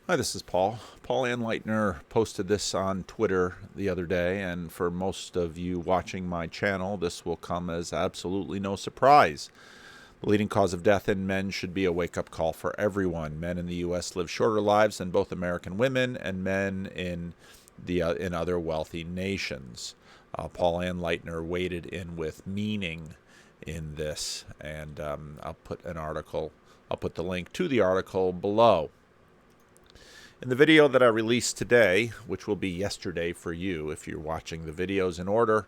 Hi, this is Paul. Paul Anleitner posted this on Twitter the other day, and for most of you watching my channel, this will come as absolutely no surprise. The leading cause of death in men should be a wake-up call for everyone. Men in the U.S. live shorter lives than both American women and men in other wealthy nations. Paul Anleitner waded in with meaning in this, and I'll put the link to the article below. In the video that I released today, which will be yesterday for you if you're watching the videos in order,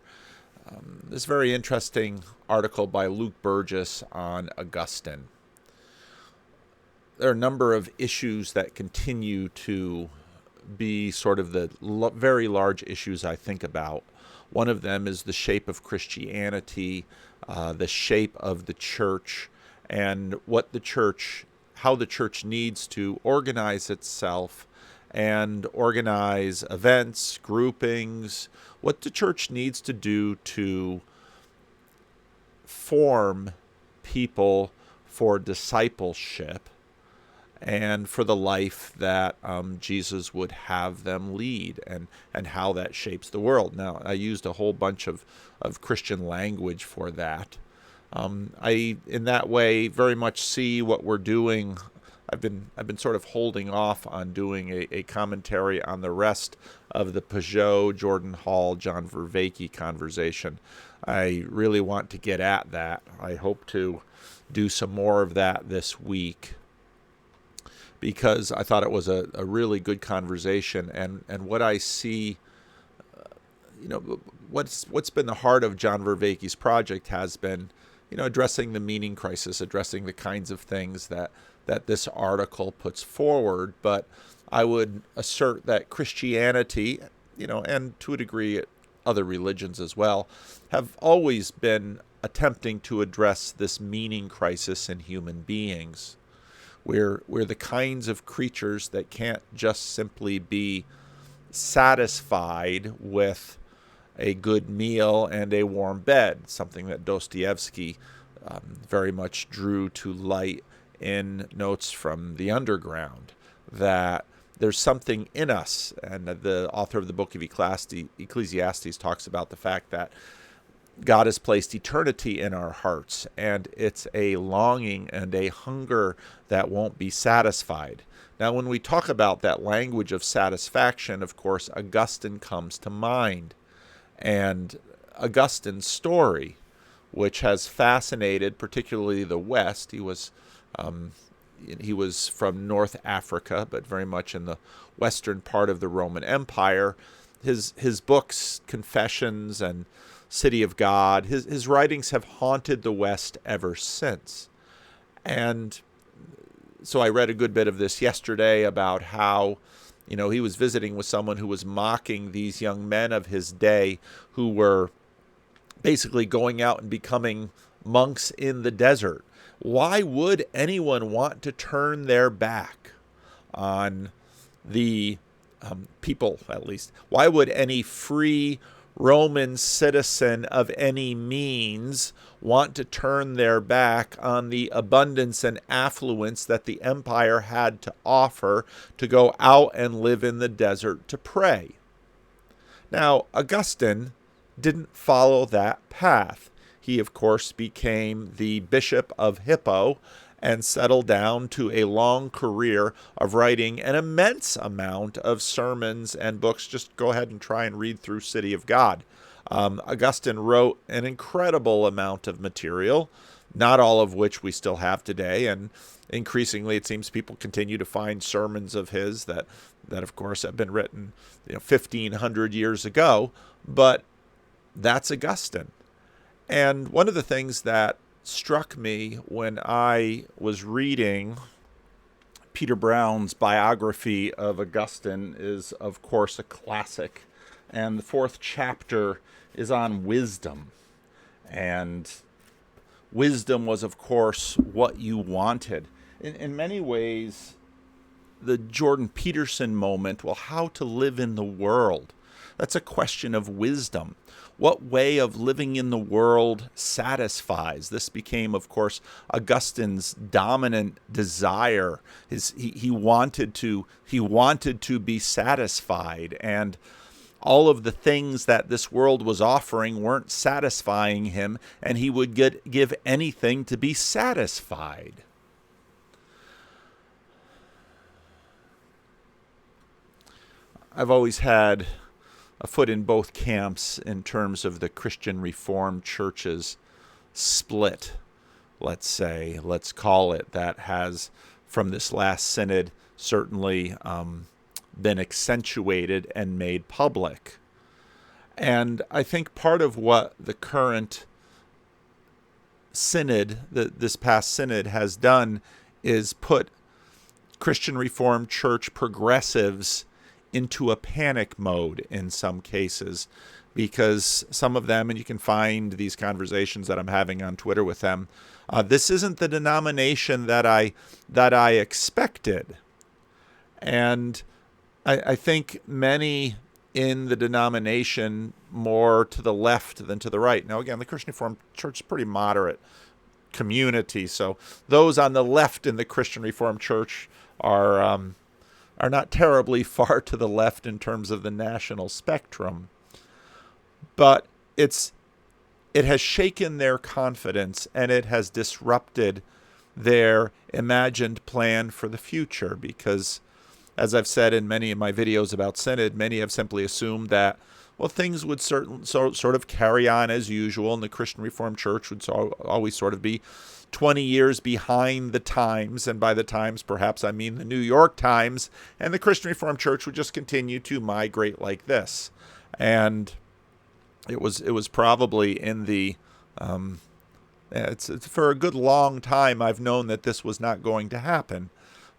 this very interesting article by Luke Burgess on Augustine. There are a number of issues that continue to be sort of the very large issues I think about. One of them is the shape of Christianity, the shape of the church, and how the church needs to organize itself and organize events, groupings, what the church needs to do to form people for discipleship and for the life that Jesus would have them lead, and how that shapes the world. Now, I used a whole bunch of Christian language for that. I, in that way, very much see what we're doing. I've been sort of holding off on doing a commentary on the rest of the Peugeot, Jordan Hall, John Vervaeke conversation. I really want to get at that. I hope to do some more of that this week, because I thought it was a really good conversation, and what I see, what's been the heart of John Vervaeke's project has been, addressing the meaning crisis, addressing the kinds of things that this article puts forward. But I would assert that Christianity, and to a degree other religions as well, have always been attempting to address this meaning crisis in human beings. We're the kinds of creatures that can't just simply be satisfied with a good meal and a warm bed, something that Dostoevsky very much drew to light in Notes from the Underground, that there's something in us. And the author of the book of Ecclesiastes talks about the fact that God has placed eternity in our hearts, and it's a longing and a hunger that won't be satisfied. Now, when we talk about that language of satisfaction, of course, Augustine comes to mind. And Augustine's story, which has fascinated particularly the West. He was from North Africa, but very much in the western part of the Roman Empire. His books, Confessions and City of God, his writings have haunted the West ever since. And so I read a good bit of this yesterday about how he was visiting with someone who was mocking these young men of his day who were basically going out and becoming monks in the desert. Why would anyone want to turn their back on the people, at least? Why would any free Roman citizen of any means want to turn their back on the abundance and affluence that the empire had to offer to go out and live in the desert to pray? Now, Augustine didn't follow that path. He, of course, became the Bishop of Hippo and settled down to a long career of writing an immense amount of sermons and books. Just go ahead and try and read through City of God. Augustine wrote an incredible amount of material, not all of which we still have today, and increasingly it seems people continue to find sermons of his that of course have been written 1,500 years ago, but that's Augustine. And one of the things that struck me when I was reading Peter Brown's biography of Augustine is, of course, a classic. And the 4th chapter is on wisdom. And wisdom was, of course, what you wanted. In many ways, the Jordan Peterson moment, well, how to live in the world. That's a question of wisdom. What way of living in the world satisfies? This became, of course, Augustine's dominant desire. He wanted to be satisfied, and all of the things that this world was offering weren't satisfying him, and he would give anything to be satisfied. I've always had a foot in both camps in terms of the Christian Reformed Church's split, let's call it, that has, from this last synod, certainly been accentuated and made public. And I think part of what the current synod, this past synod, has done is put Christian Reformed Church progressives into a panic mode in some cases, because some of them, and you can find these conversations that I'm having on Twitter with them, this isn't the denomination that I expected. And I think many in the denomination, more to the left than to the right. Now, again, the Christian Reformed Church is a pretty moderate community, so those on the left in the Christian Reformed Church are not terribly far to the left in terms of the national spectrum. But it has shaken their confidence, and it has disrupted their imagined plan for the future, because, as I've said in many of my videos about Synod, many have simply assumed that, well, things would sort of carry on as usual, and the Christian Reformed Church would always sort of be 20 years behind the times, and by the times, perhaps I mean the New York Times, and the Christian Reformed Church would just continue to migrate like this. And it was probably in the it's for a good long time I've known that this was not going to happen.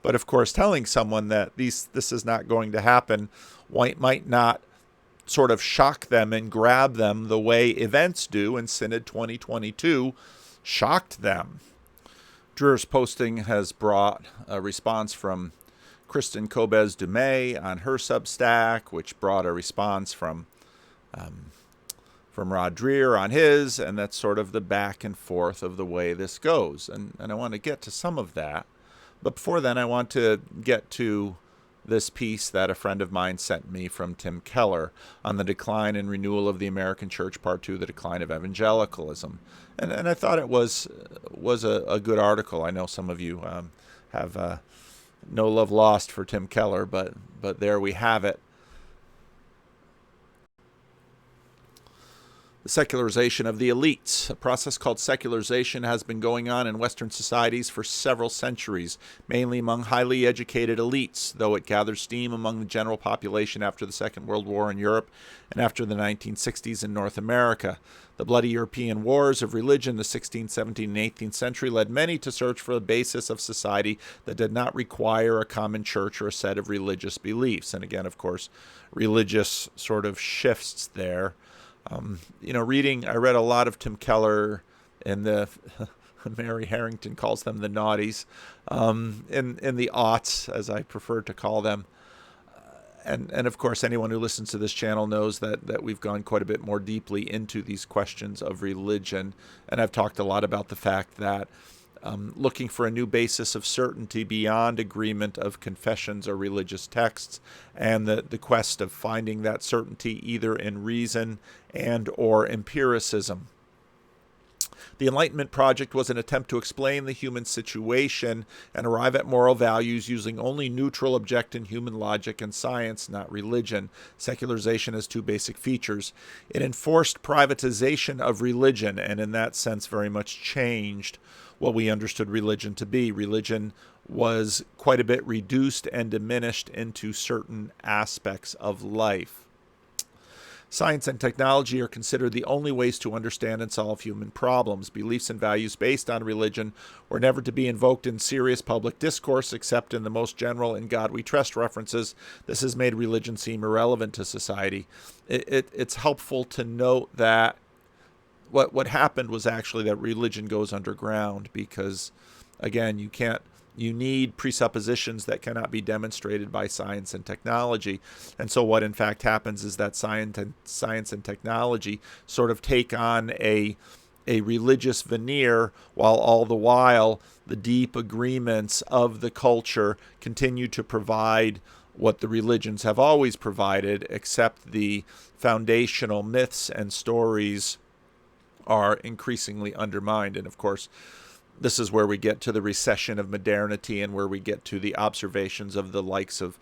But of course, telling someone that this is not going to happen might not sort of shock them and grab them the way events do, and Synod 2022 shocked them. Dreer's posting has brought a response from Kristen Kobes-Dumay on her Substack, which brought a response from Rod Dreer on his, and that's sort of the back and forth of the way this goes. And I want to get to some of that. But before then, I want to get to this piece that a friend of mine sent me from Tim Keller on the decline and renewal of the American Church, Part 2, the decline of evangelicalism. And I thought it was a good article. I know some of you have no love lost for Tim Keller, but there we have it. The secularization of the elites. A process called secularization has been going on in Western societies for several centuries, mainly among highly educated elites, though it gathered steam among the general population after the Second World War in Europe and after the 1960s in North America. The bloody European wars of religion, the 16th, 17th, and 18th century, led many to search for a basis of society that did not require a common church or a set of religious beliefs. And again, of course, religious sort of shifts there. I read a lot of Tim Keller, and Mary Harrington calls them the naughties, in the aughts, as I prefer to call them. And of course, anyone who listens to this channel knows that we've gone quite a bit more deeply into these questions of religion. And I've talked a lot about the fact that looking for a new basis of certainty beyond agreement of confessions or religious texts, and the quest of finding that certainty either in reason and or empiricism. The Enlightenment Project was an attempt to explain the human situation and arrive at moral values using only neutral, objective human logic and science, not religion. Secularization has two basic features. It enforced privatization of religion, and in that sense very much changed what we understood religion to be. Religion was quite a bit reduced and diminished into certain aspects of life. Science and technology are considered the only ways to understand and solve human problems. Beliefs and values based on religion were never to be invoked in serious public discourse except in the most general "in God we trust" references. This has made religion seem irrelevant to society. It's helpful to note that what happened was actually that religion goes underground, because, again, you can't You need presuppositions that cannot be demonstrated by science and technology. And so what in fact happens is that science and technology sort of take on a religious veneer, while all the while the deep agreements of the culture continue to provide what the religions have always provided, except the foundational myths and stories are increasingly undermined. And of course, this is where we get to the recession of modernity, and where we get to the observations of the likes of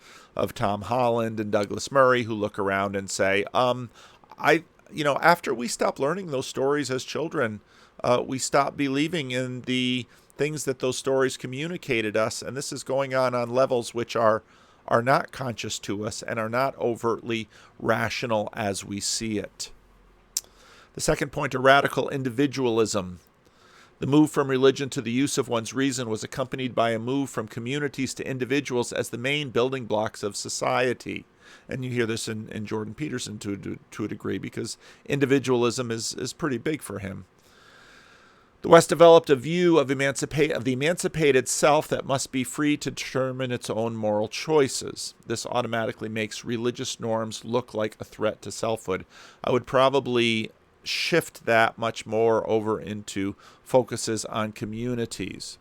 Tom Holland and Douglas Murray, who look around and say, after we stop learning those stories as children, we stop believing in the things that those stories communicated us. And this is going on levels which are not conscious to us and are not overtly rational as we see it. The second point, a radical individualism. The move from religion to the use of one's reason was accompanied by a move from communities to individuals as the main building blocks of society. And you hear this in Jordan Peterson to a degree, because individualism is pretty big for him. The West developed a view of the emancipated self that must be free to determine its own moral choices. This automatically makes religious norms look like a threat to selfhood. I would probably shift that much more over into focuses on communities.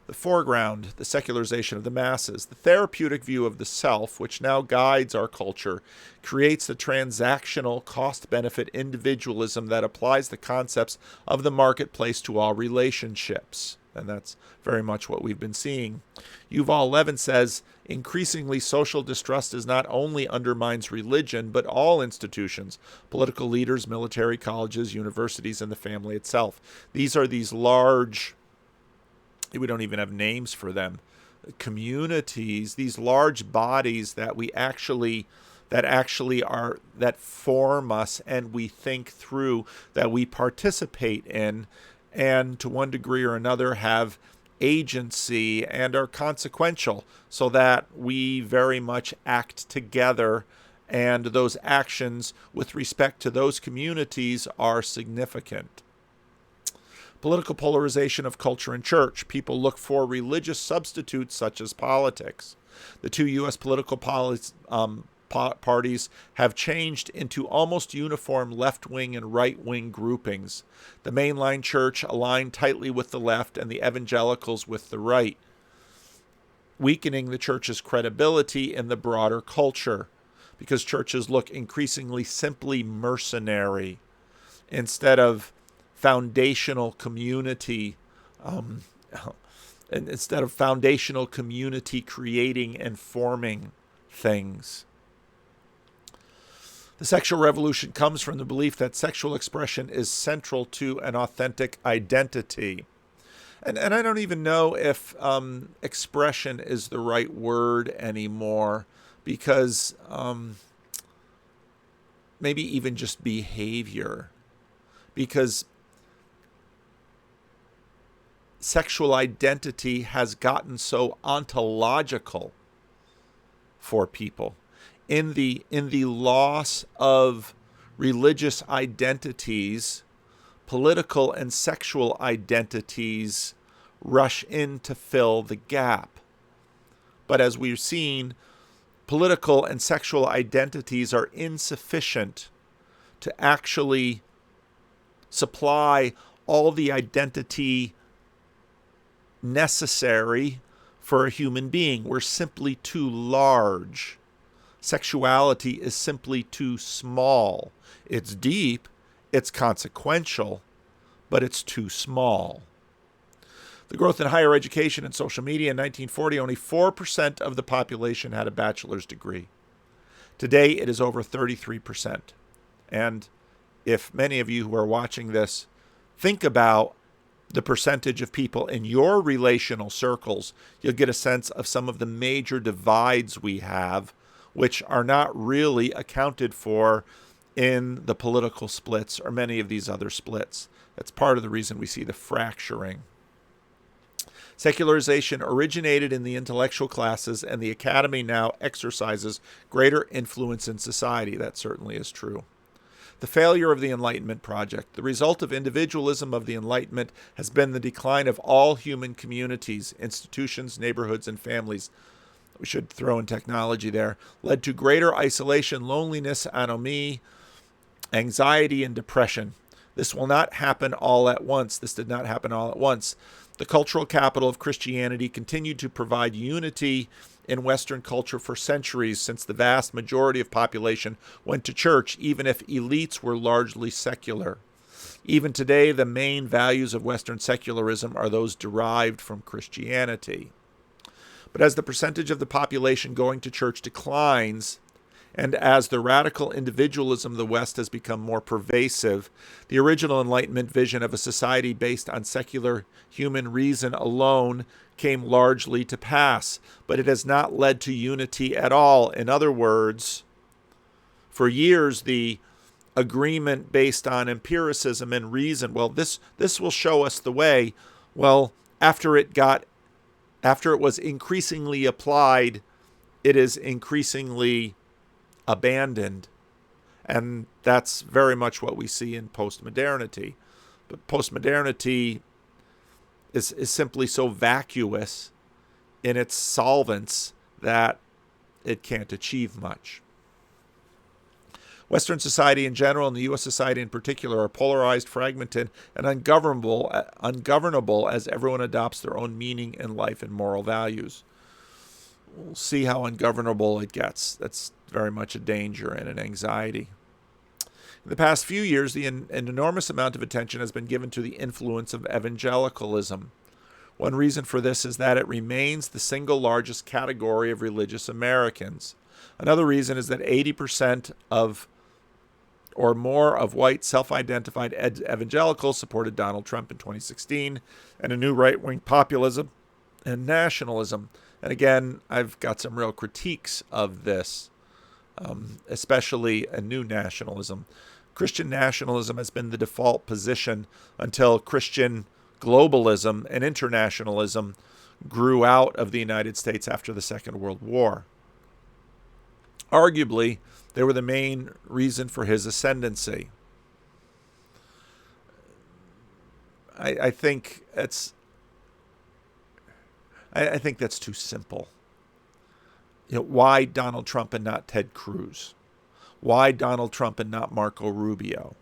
The foreground, the secularization of the masses. The therapeutic view of the self, which now guides our culture, creates the transactional cost-benefit individualism that applies the concepts of the marketplace to all relationships. And that's very much what we've been seeing. Yuval Levin says, increasingly social distrust is not only undermines religion, but all institutions, political leaders, military, colleges, universities, and the family itself. These are these large, we don't even have names for them, communities, these large bodies that that form us and we think through, that we participate in, and to one degree or another have agency and are consequential, so that we very much act together, and those actions with respect to those communities are significant. Political polarization of culture and church. People look for religious substitutes such as politics. The two U.S. political parties have changed into almost uniform left-wing and right-wing groupings. The mainline church aligned tightly with the left and the evangelicals with the right, weakening the church's credibility in the broader culture, because churches look increasingly simply mercenary instead of foundational community, creating and forming things. The sexual revolution comes from the belief that sexual expression is central to an authentic identity. And I don't even know if expression is the right word anymore, because maybe even just behavior. Because sexual identity has gotten so ontological for people. In the loss of religious identities, political and sexual identities rush in to fill the gap. But as we've seen, political and sexual identities are insufficient to actually supply all the identity necessary for a human being. We're simply too large. Sexuality is simply too small. It's deep, it's consequential, but it's too small. The growth in higher education and social media in 1940, only 4% of the population had a bachelor's degree. Today, it is over 33%. And if many of you who are watching this think about the percentage of people in your relational circles, you'll get a sense of some of the major divides we have, which are not really accounted for in the political splits or many of these other splits. That's part of the reason we see the fracturing. Secularization originated in the intellectual classes, and the academy now exercises greater influence in society. That certainly is true. The failure of the Enlightenment project. The result of individualism of the Enlightenment has been the decline of all human communities, institutions, neighborhoods, and families. We should throw in technology there. Led to greater isolation, loneliness, anomie, anxiety, and depression. This will not happen all at once. This did not happen all at once. The cultural capital of Christianity continued to provide unity in Western culture for centuries, since the vast majority of population went to church, even if elites were largely secular. Even today, the main values of Western secularism are those derived from Christianity. But as the percentage of the population going to church declines, and as the radical individualism of the West has become more pervasive, the original Enlightenment vision of a society based on secular human reason alone came largely to pass, but it has not led to unity at all. In other words, for years, the agreement based on empiricism and reason, well, this will show us the way. Well, after it was increasingly applied, it is increasingly abandoned. And that's very much what we see in postmodernity. But postmodernity is simply so vacuous in its solvents that it can't achieve much. Western society in general and the U.S. society in particular are polarized, fragmented, and ungovernable as everyone adopts their own meaning in life and moral values. We'll see how ungovernable it gets. That's very much a danger and an anxiety. In the past few years, an enormous amount of attention has been given to the influence of evangelicalism. One reason for this is that it remains the single largest category of religious Americans. Another reason is that 80% or more of white self-identified evangelicals supported Donald Trump in 2016 and a new right-wing populism and nationalism. And again, I've got some real critiques of this, especially a new nationalism. Christian nationalism has been the default position until Christian globalism and internationalism grew out of the United States after the Second World War. Arguably, they were the main reason for his ascendancy. I think that's too simple. Why Donald Trump and not Ted Cruz? Why Donald Trump and not Marco Rubio?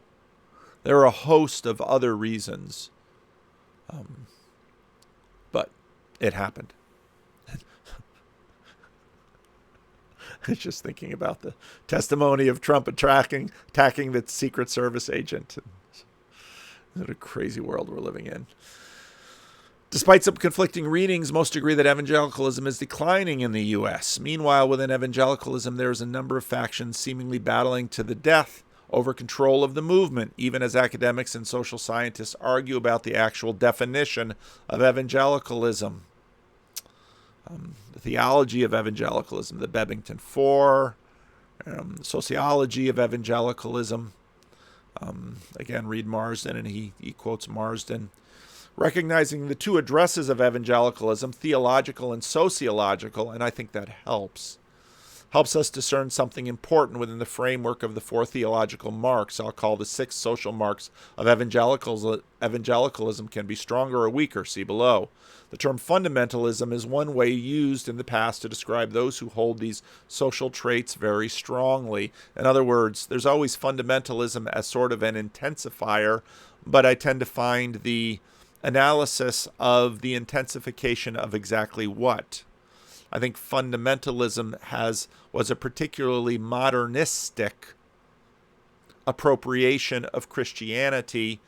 There are a host of other reasons, but it happened. I was just thinking about the testimony of Trump attacking the Secret Service agent. What a crazy world we're living in. Despite some conflicting readings, most agree that evangelicalism is declining in the U.S. Meanwhile, within evangelicalism, there is a number of factions seemingly battling to the death over control of the movement, even as academics and social scientists argue about the actual definition of evangelicalism. The theology of evangelicalism, the Bebington Four, sociology of evangelicalism. Again, read Marsden, and he quotes Marsden. Recognizing the two addresses of evangelicalism, theological and sociological, and I think that helps us discern something important within the framework of the four theological marks. I'll call the six social marks of evangelicalism can be stronger or weaker. See below. The term fundamentalism is one way used in the past to describe those who hold these social traits very strongly. In other words, there's always fundamentalism as sort of an intensifier, but I tend to find the analysis of the intensification of exactly what. I think fundamentalism was a particularly modernistic appropriation of Christianity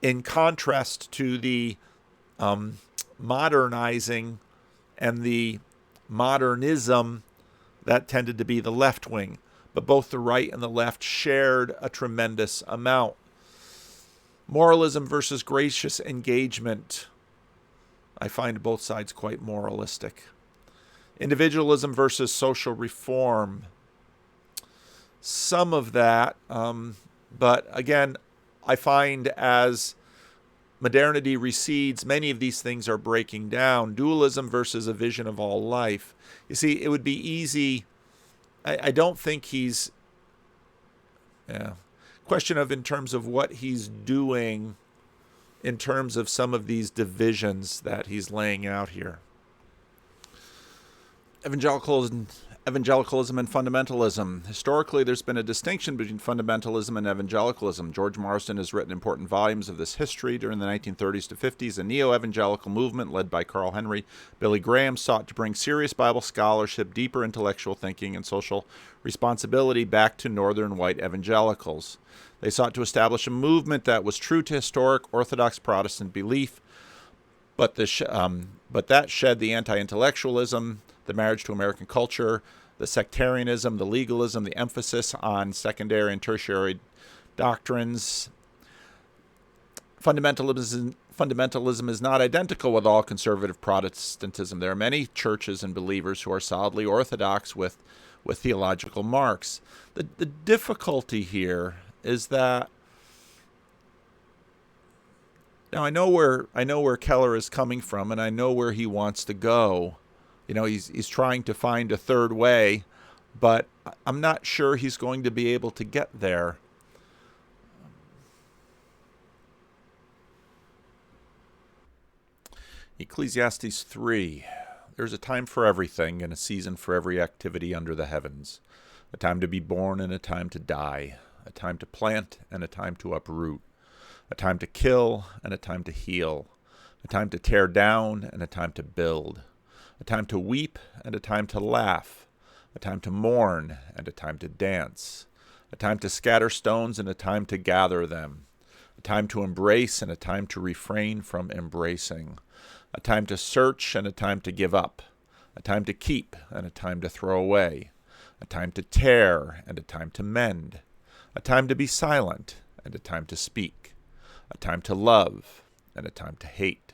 in contrast to the modernizing and the modernism that tended to be the left wing. But both the right and the left shared a tremendous amount. Moralism versus gracious engagement. I find both sides quite moralistic. Individualism versus social reform. Some of that, but again, I find as modernity recedes, many of these things are breaking down. Dualism versus a vision of all life. You see, it would be easy. I don't think he's Yeah. Question of in terms of what he's doing in terms of some of these divisions that he's laying out here. Evangelicalism and fundamentalism. Historically, there's been a distinction between fundamentalism and evangelicalism. George Marsden has written important volumes of this history. During the 1930s to 50s, a neo-evangelical movement led by Carl Henry Billy Graham sought to bring serious Bible scholarship, deeper intellectual thinking, and social responsibility back to northern white evangelicals. They sought to establish a movement that was true to historic Orthodox Protestant belief, but that shed the anti-intellectualism, the marriage to American culture, the sectarianism, the legalism, the emphasis on secondary and tertiary doctrines. Fundamentalism is not identical with all conservative Protestantism. There are many churches and believers who are solidly orthodox with theological marks. The difficulty here is that now I know where Keller is coming from, and I know where he wants to go. You know, he's trying to find a third way, but I'm not sure he's going to be able to get there. Ecclesiastes 3. There's a time for everything and a season for every activity under the heavens. A time to be born and a time to die. A time to plant and a time to uproot. A time to kill and a time to heal. A time to tear down and a time to build. A time to weep and a time to laugh. A time to mourn and a time to dance. A time to scatter stones and a time to gather them. A time to embrace and a time to refrain from embracing. A time to search and a time to give up. A time to keep and a time to throw away. A time to tear and a time to mend. A time to be silent and a time to speak. A time to love and a time to hate.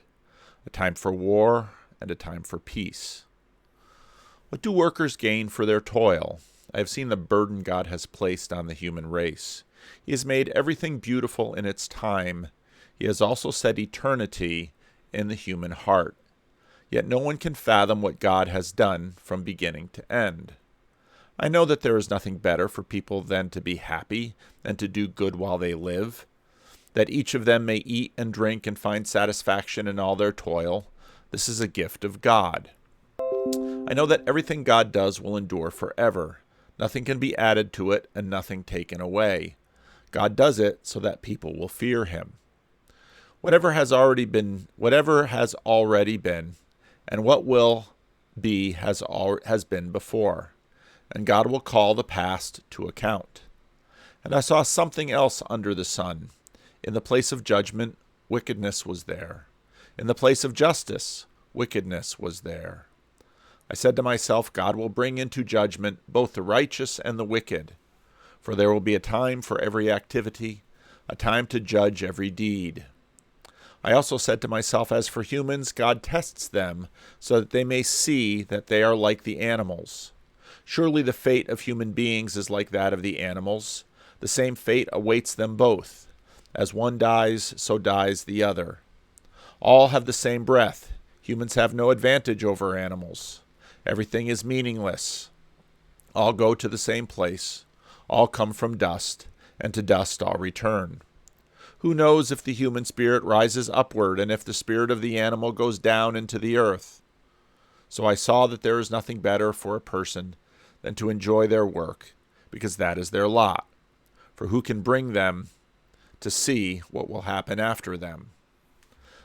A time for war and a time for peace. What do workers gain for their toil? I have seen the burden God has placed on the human race. He has made everything beautiful in its time. He has also set eternity in the human heart. Yet no one can fathom what God has done from beginning to end. I know that there is nothing better for people than to be happy and to do good while they live, that each of them may eat and drink and find satisfaction in all their toil. This is a gift of God. I know that everything God does will endure forever. Nothing can be added to it and nothing taken away. God does it so that people will fear him. Whatever has already been, and what will be has been before. And God will call the past to account. And I saw something else under the sun. In the place of judgment, wickedness was there. In the place of justice, wickedness was there. I said to myself, God will bring into judgment both the righteous and the wicked. For there will be a time for every activity, a time to judge every deed. I also said to myself, as for humans, God tests them so that they may see that they are like the animals. Surely the fate of human beings is like that of the animals. The same fate awaits them both. As one dies, so dies the other. All have the same breath. Humans have no advantage over animals. Everything is meaningless. All go to the same place. All come from dust, and to dust all return. Who knows if the human spirit rises upward, and if the spirit of the animal goes down into the earth? So I saw that there is nothing better for a person than to enjoy their work, because that is their lot. For who can bring them to see what will happen after them?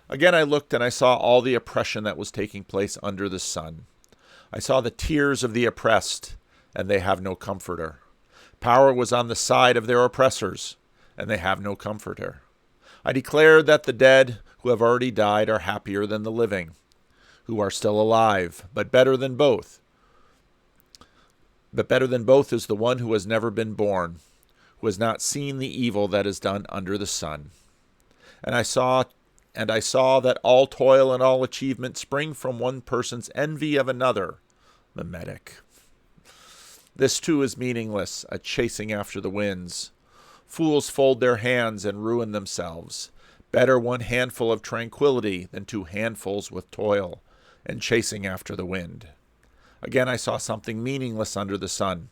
Again I looked, and I saw all the oppression that was taking place under the sun. I saw the tears of the oppressed, and they have no comforter. Power was on the side of their oppressors, and they have no comforter. I declared that the dead who have already died are happier than the living, who are still alive, but better than both. But better than both is the one who has never been born, who has not seen the evil that is done under the sun. And I saw that all toil and all achievement spring from one person's envy of another, mimetic. This too is meaningless, a chasing after the winds. Fools fold their hands and ruin themselves. Better one handful of tranquility than 2 handfuls with toil and chasing after the wind. Again I saw something meaningless under the sun.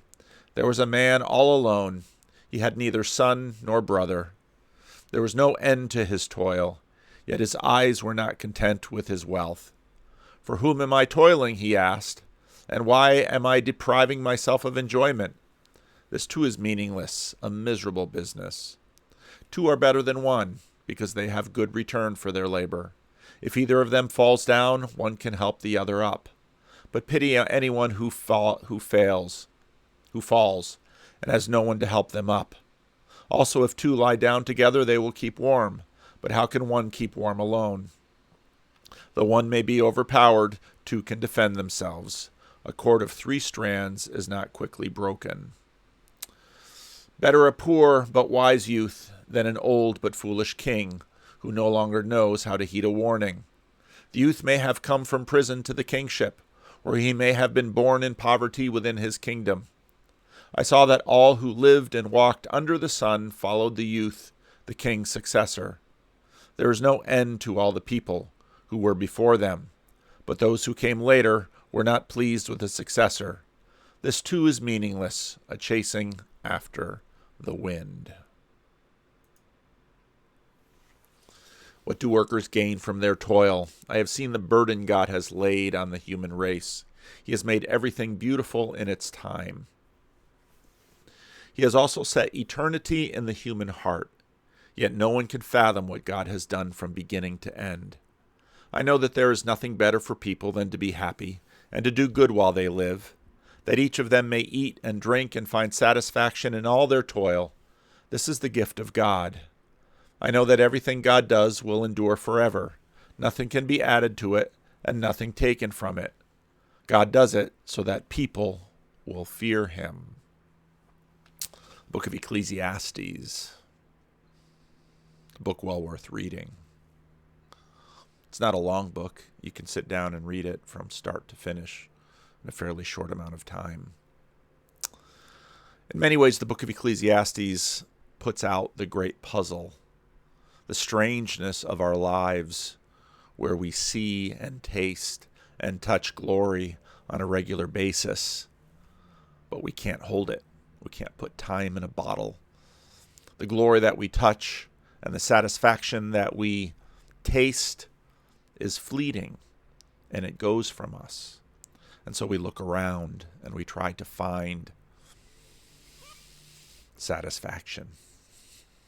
There was a man all alone. He had neither son nor brother. There was no end to his toil, yet his eyes were not content with his wealth. For whom am I toiling, he asked, and why am I depriving myself of enjoyment? This too is meaningless, a miserable business. Two are better than one, because they have good return for their labor. If either of them falls down, one can help the other up. But pity anyone who falls, and has no one to help them up. Also, if two lie down together, they will keep warm. But how can one keep warm alone? Though one may be overpowered, two can defend themselves. A cord of 3 strands is not quickly broken. Better a poor but wise youth than an old but foolish king, who no longer knows how to heed a warning. The youth may have come from prison to the kingship, or he may have been born in poverty within his kingdom. I saw that all who lived and walked under the sun followed the youth, the king's successor. There is no end to all the people who were before them, but those who came later were not pleased with the successor. This too is meaningless, a chasing after the wind. What do workers gain from their toil? I have seen the burden God has laid on the human race. He has made everything beautiful in its time. He has also set eternity in the human heart, yet no one can fathom what God has done from beginning to end. I know that there is nothing better for people than to be happy and to do good while they live, that each of them may eat and drink and find satisfaction in all their toil. This is the gift of God. I know that everything God does will endure forever. Nothing can be added to it and nothing taken from it. God does it so that people will fear him. Book of Ecclesiastes. A book well worth reading. It's not a long book. You can sit down and read it from start to finish in a fairly short amount of time. In many ways, the book of Ecclesiastes puts out the great puzzle, the strangeness of our lives, where we see and taste and touch glory on a regular basis, but we can't hold it. We can't put time in a bottle. The glory that we touch and the satisfaction that we taste is fleeting, and it goes from us. And so we look around and we try to find satisfaction.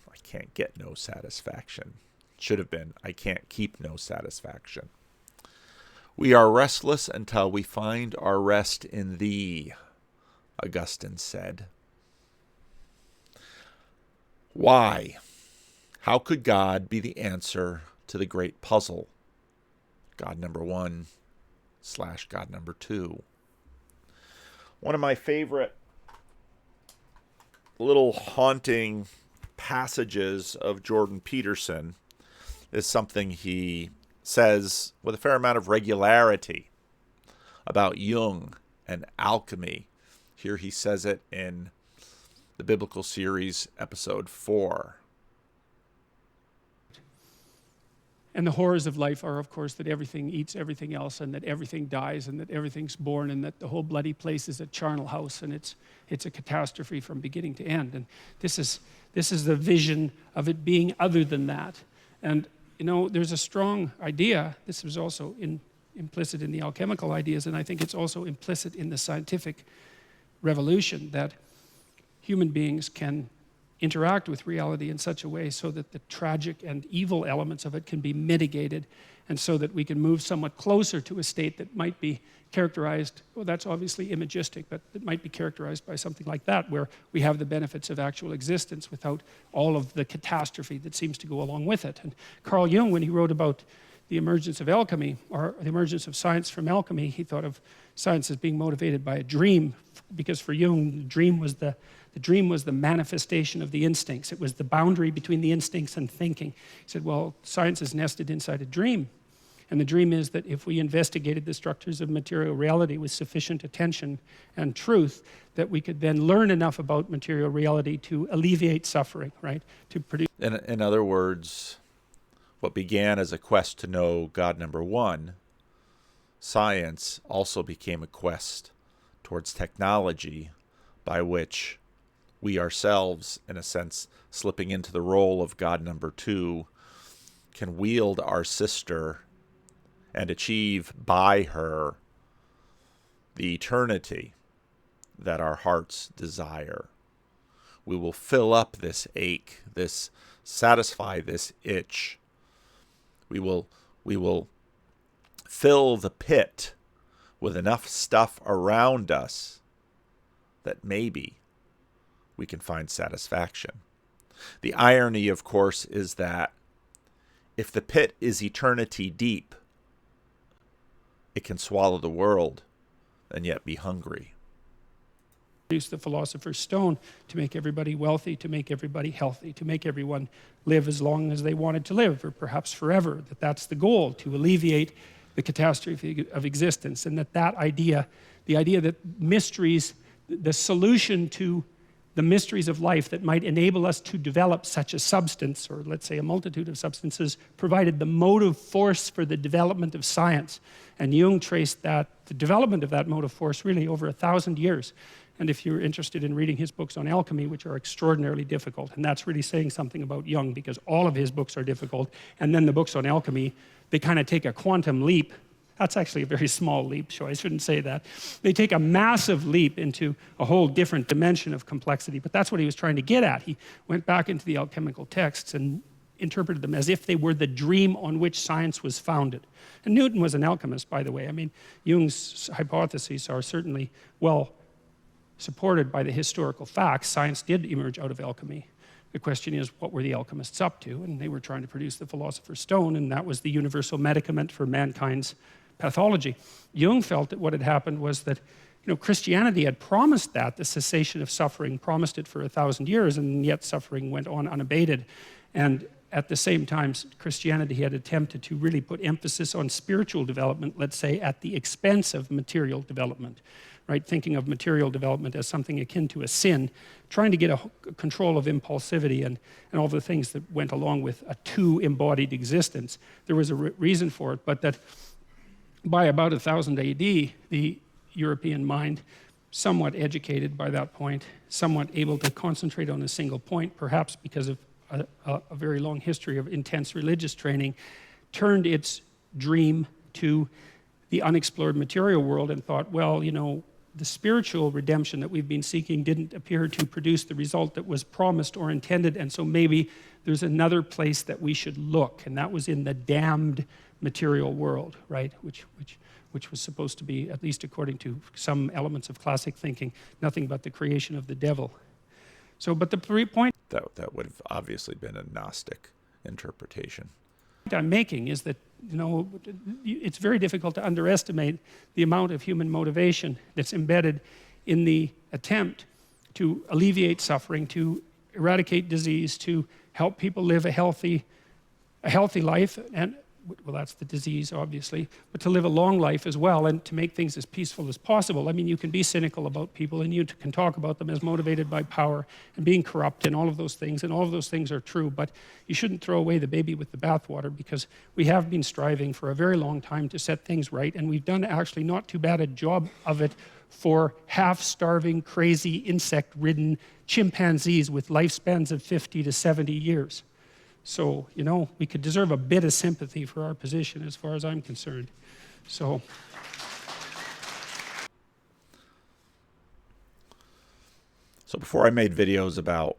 I can't get no satisfaction. Should have been, I can't keep no satisfaction. We are restless until we find our rest in thee, Augustine said. Why? How could God be the answer to the great puzzle? God number 1 / God number 2. One of my favorite little haunting passages of Jordan Peterson is something he says with a fair amount of regularity about Jung and alchemy. Here he says it in the Biblical Series, episode 4. And the horrors of life are, of course, that everything eats everything else, and that everything dies, and that everything's born, and that the whole bloody place is a charnel house, and it's a catastrophe from beginning to end. And this is the vision of it being other than that. And you know, there's a strong idea. This was also implicit in the alchemical ideas, and I think it's also implicit in the scientific revolution, that human beings can interact with reality in such a way so that the tragic and evil elements of it can be mitigated, and so that we can move somewhat closer to a state that might be characterized, well, that's obviously imagistic, but it might be characterized by something like that, where we have the benefits of actual existence without all of the catastrophe that seems to go along with it. And Carl Jung, when he wrote about the emergence of alchemy, or the emergence of science from alchemy, he thought of science as being motivated by a dream, because for Jung, the dream was the manifestation of the instincts. It was the boundary between the instincts and thinking. He said, well, science is nested inside a dream. And the dream is that if we investigated the structures of material reality with sufficient attention and truth, that we could then learn enough about material reality to alleviate suffering, right? To produce. In other words, what began as a quest to know God number 1, science also became a quest towards technology by which we ourselves, in a sense, slipping into the role of God number two, can wield our sister and achieve by her the eternity that our hearts desire. We will fill up this ache, satisfy this itch. We will fill the pit with enough stuff around us that maybe we can find satisfaction. The irony, of course, is that if the pit is eternity deep, it can swallow the world and yet be hungry. Use the philosopher's stone to make everybody wealthy, to make everybody healthy, to make everyone live as long as they wanted to live, or perhaps forever. That's the goal, to alleviate the catastrophe of existence. And that idea, the idea that mysteries, the solution to the mysteries of life that might enable us to develop such a substance, or let's say a multitude of substances, provided the motive force for the development of science. And Jung traced the development of that motive force really over 1,000 years. And if you're interested in reading his books on alchemy, which are extraordinarily difficult, and that's really saying something about Jung, because all of his books are difficult, and then the books on alchemy, they kind of take a quantum leap. That's actually a very small leap, so I shouldn't say that. They take a massive leap into a whole different dimension of complexity, but that's what he was trying to get at. He went back into the alchemical texts and interpreted them as if they were the dream on which science was founded. And Newton was an alchemist, by the way. I mean, Jung's hypotheses are certainly well supported by the historical facts. Science did emerge out of alchemy. The question is, what were the alchemists up to? And they were trying to produce the philosopher's stone, and that was the universal medicament for mankind's pathology. Jung felt that what had happened was that, Christianity had promised that, the cessation of suffering, promised it for 1,000 years, and yet suffering went on unabated. And at the same time, Christianity had attempted to really put emphasis on spiritual development, let's say, at the expense of material development. Right, thinking of material development as something akin to a sin, trying to get a control of impulsivity and all the things that went along with a two-embodied existence. There was a reason for it, but that by about 1000 AD, the European mind, somewhat educated by that point, somewhat able to concentrate on a single point, perhaps because of a very long history of intense religious training, turned its dream to the unexplored material world and thought, well, the spiritual redemption that we've been seeking didn't appear to produce the result that was promised or intended, and so maybe there's another place that we should look, and that was in the damned material world, right? Which was supposed to be, at least according to some elements of classic thinking, nothing but the creation of the devil. So, but the point that would have obviously been a Gnostic interpretation. I'm making is that it's very difficult to underestimate the amount of human motivation that's embedded in the attempt to alleviate suffering, to eradicate disease, to help people live a healthy life, and well, that's the disease, obviously, but to live a long life as well, and to make things as peaceful as possible. I mean, you can be cynical about people, and you can talk about them as motivated by power and being corrupt and all of those things are true, but you shouldn't throw away the baby with the bathwater, because we have been striving for a very long time to set things right, and we've done actually not too bad a job of it for half-starving, crazy, insect-ridden chimpanzees with lifespans of 50 to 70 years. So, we could deserve a bit of sympathy for our position as far as I'm concerned. So before I made videos about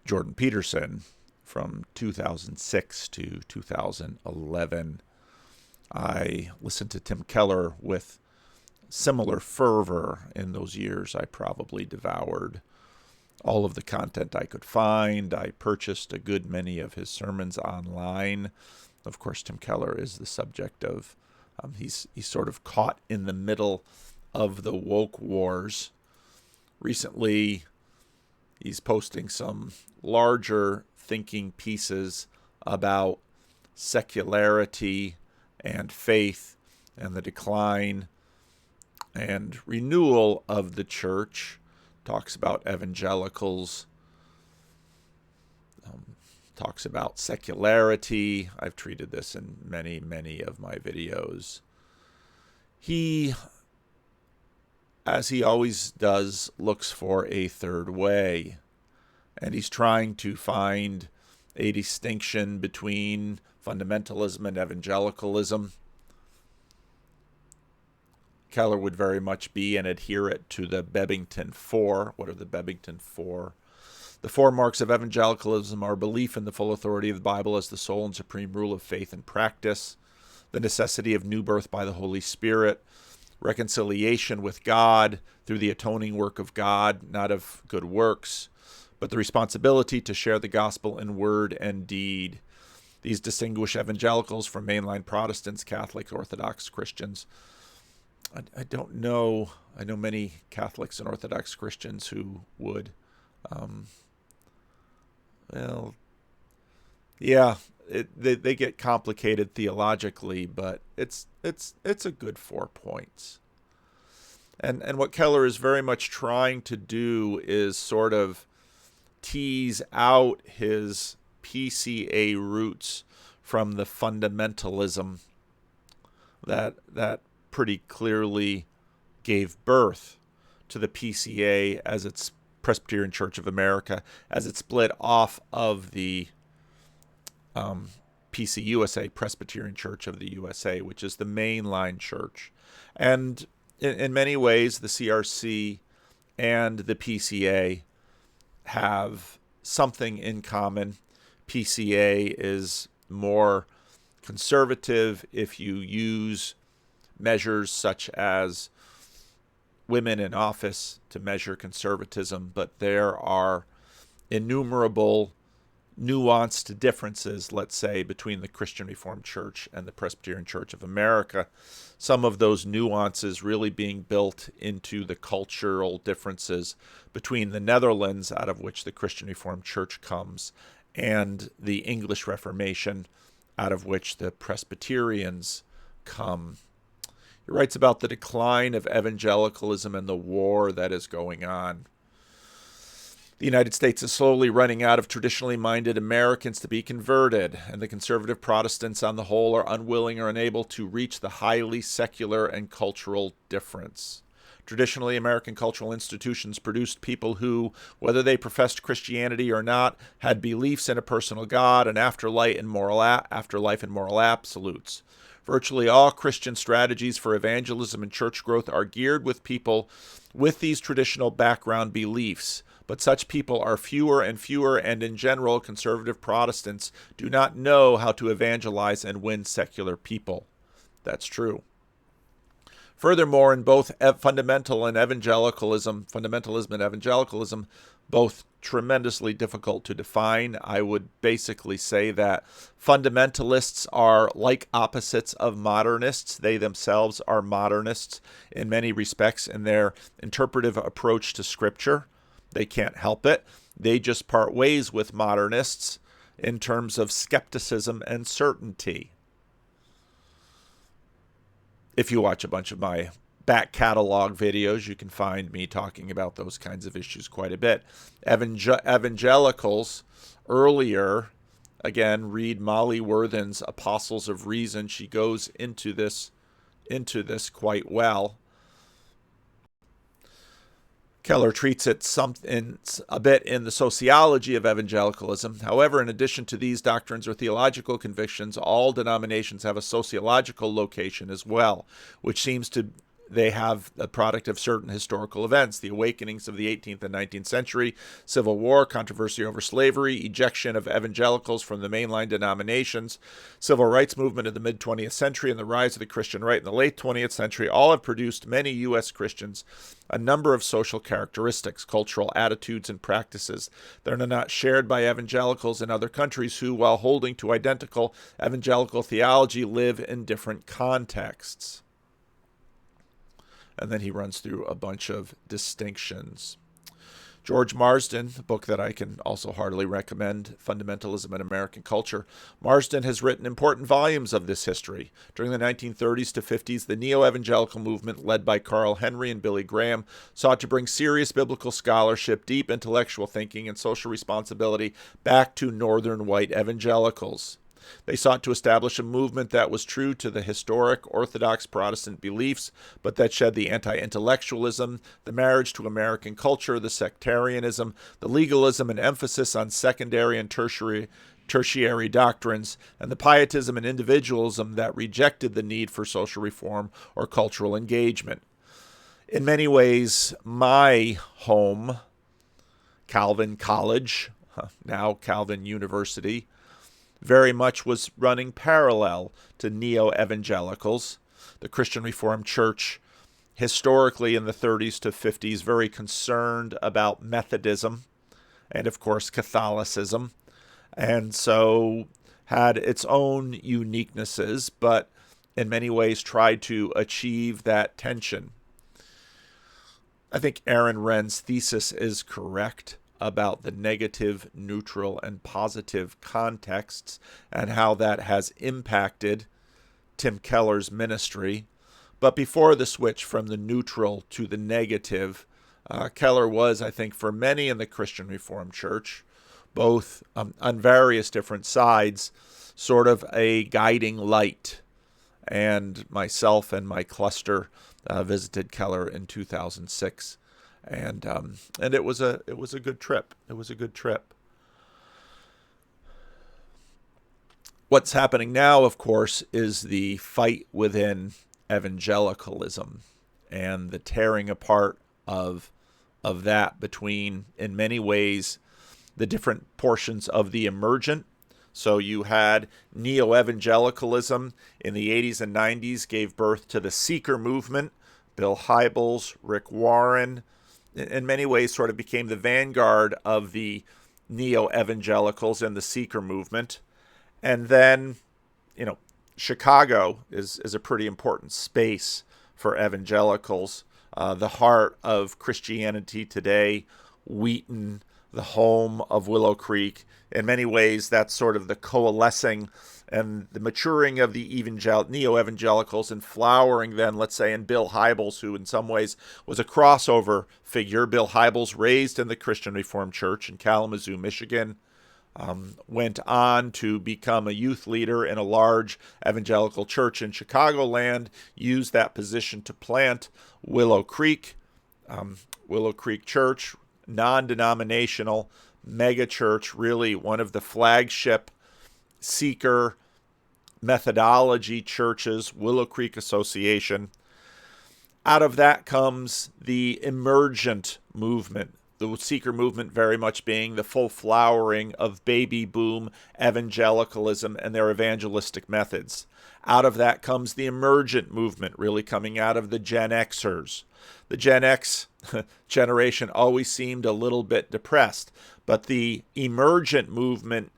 Jordan Peterson from 2006 to 2011, I listened to Tim Keller with similar fervor. In those years, I probably devoured all of the content I could find. I purchased a good many of his sermons online. Of course, Tim Keller is the subject of, he's sort of caught in the middle of the woke wars. Recently, he's posting some larger thinking pieces about secularity and faith and the decline and renewal of the church. Talks about evangelicals, talks about secularity. I've treated this in many, many of my videos. He as he always does, looks for a third way. And he's trying to find a distinction between fundamentalism and evangelicalism. Keller would very much be an adherent to the Bebbington Four. What are the Bebbington Four? The four marks of evangelicalism are belief in the full authority of the Bible as the sole and supreme rule of faith and practice, the necessity of new birth by the Holy Spirit, reconciliation with God through the atoning work of God, not of good works, but the responsibility to share the gospel in word and deed. These distinguish evangelicals from mainline Protestants, Catholics, Orthodox Christians. I don't know. I know many Catholics and Orthodox Christians who would. They get complicated theologically, but it's a good 4 points. And what Keller is very much trying to do is sort of tease out his PCA roots from the fundamentalism that pretty clearly gave birth to the PCA as its Presbyterian Church of America, as it split off of the PCUSA, Presbyterian Church of the USA, which is the mainline church. And in many ways, the CRC and the PCA have something in common. PCA is more conservative if you use measures such as women in office to measure conservatism, but there are innumerable nuanced differences, let's say, between the Christian Reformed Church and the Presbyterian Church of America. Some of those nuances really being built into the cultural differences between the Netherlands, out of which the Christian Reformed Church comes, and the English Reformation, out of which the Presbyterians come. He writes about the decline of evangelicalism and the war that is going on. The United States is slowly running out of traditionally minded Americans to be converted, and the conservative Protestants on the whole are unwilling or unable to reach the highly secular and cultural difference. Traditionally, American cultural institutions produced people who, whether they professed Christianity or not, had beliefs in a personal God and afterlife and moral absolutes. Virtually all Christian strategies for evangelism and church growth are geared with people with these traditional background beliefs, but such people are fewer and fewer, and in general, conservative Protestants do not know how to evangelize and win secular people. That's true. Furthermore, in both fundamentalism and evangelicalism, both tremendously difficult to define. I would basically say that fundamentalists are like opposites of modernists. They themselves are modernists in many respects in their interpretive approach to Scripture. They can't help it. They just part ways with modernists in terms of skepticism and certainty. If you watch a bunch of my back catalog videos, you can find me talking about those kinds of issues quite a bit. Evangelicals, earlier, again, read Molly Worthen's Apostles of Reason. She goes into this quite well. Keller treats it a bit in the sociology of evangelicalism. However, in addition to these doctrines or theological convictions, all denominations have a sociological location as well, which seems to they have a product of certain historical events: the awakenings of the 18th and 19th century, Civil War, controversy over slavery, ejection of evangelicals from the mainline denominations, civil rights movement in the mid-20th century, and the rise of the Christian right in the late 20th century. All have produced many U.S. Christians a number of social characteristics, cultural attitudes, and practices that are not shared by evangelicals in other countries who, while holding to identical evangelical theology, live in different contexts. And then he runs through a bunch of distinctions. George Marsden, a book that I can also heartily recommend, Fundamentalism and American Culture. Marsden has written important volumes of this history. During the 1930s to 50s, the neo-evangelical movement, led by Carl Henry and Billy Graham, sought to bring serious biblical scholarship, deep intellectual thinking, and social responsibility back to northern white evangelicals. They sought to establish a movement that was true to the historic Orthodox Protestant beliefs, but that shed the anti-intellectualism, the marriage to American culture, the sectarianism, the legalism and emphasis on secondary and tertiary doctrines, and the pietism and individualism that rejected the need for social reform or cultural engagement. In many ways, my home, Calvin College, now Calvin University, very much was running parallel to neo-evangelicals. The Christian Reformed Church, historically in the 30s to 50s, very concerned about Methodism and, of course, Catholicism, and so had its own uniquenesses, but in many ways tried to achieve that tension. I think Aaron Renn's thesis is correct about the negative, neutral, and positive contexts and how that has impacted Tim Keller's ministry. But before the switch from the neutral to the negative, Keller was, I think, for many in the Christian Reformed Church, both on various different sides, sort of a guiding light. And myself and my cluster visited Keller in 2006. And it was a good trip. It was a good trip. What's happening now, of course, is the fight within evangelicalism and the tearing apart of that between, in many ways, the different portions of the emergent. So you had neo-evangelicalism in the 80s and 90s gave birth to the seeker movement. Bill Hybels, Rick Warren, in many ways sort of became the vanguard of the neo-evangelicals and the seeker movement. And then, Chicago is a pretty important space for evangelicals. The heart of Christianity today, Wheaton, the home of Willow Creek. In many ways, that's sort of the coalescing and the maturing of the neo-evangelicals and flowering then, let's say, in Bill Hybels, who in some ways was a crossover figure. Bill Hybels, raised in the Christian Reformed Church in Kalamazoo, Michigan, went on to become a youth leader in a large evangelical church in Chicagoland, used that position to plant Willow Creek Church, non-denominational mega church, really one of the flagship seeker methodology churches, Willow Creek Association. Out of that comes the emergent movement, the seeker movement very much being the full flowering of baby boom evangelicalism and their evangelistic methods. Out of that comes the emergent movement, really coming out of the Gen Xers. The Gen X generation always seemed a little bit depressed, but the emergent movement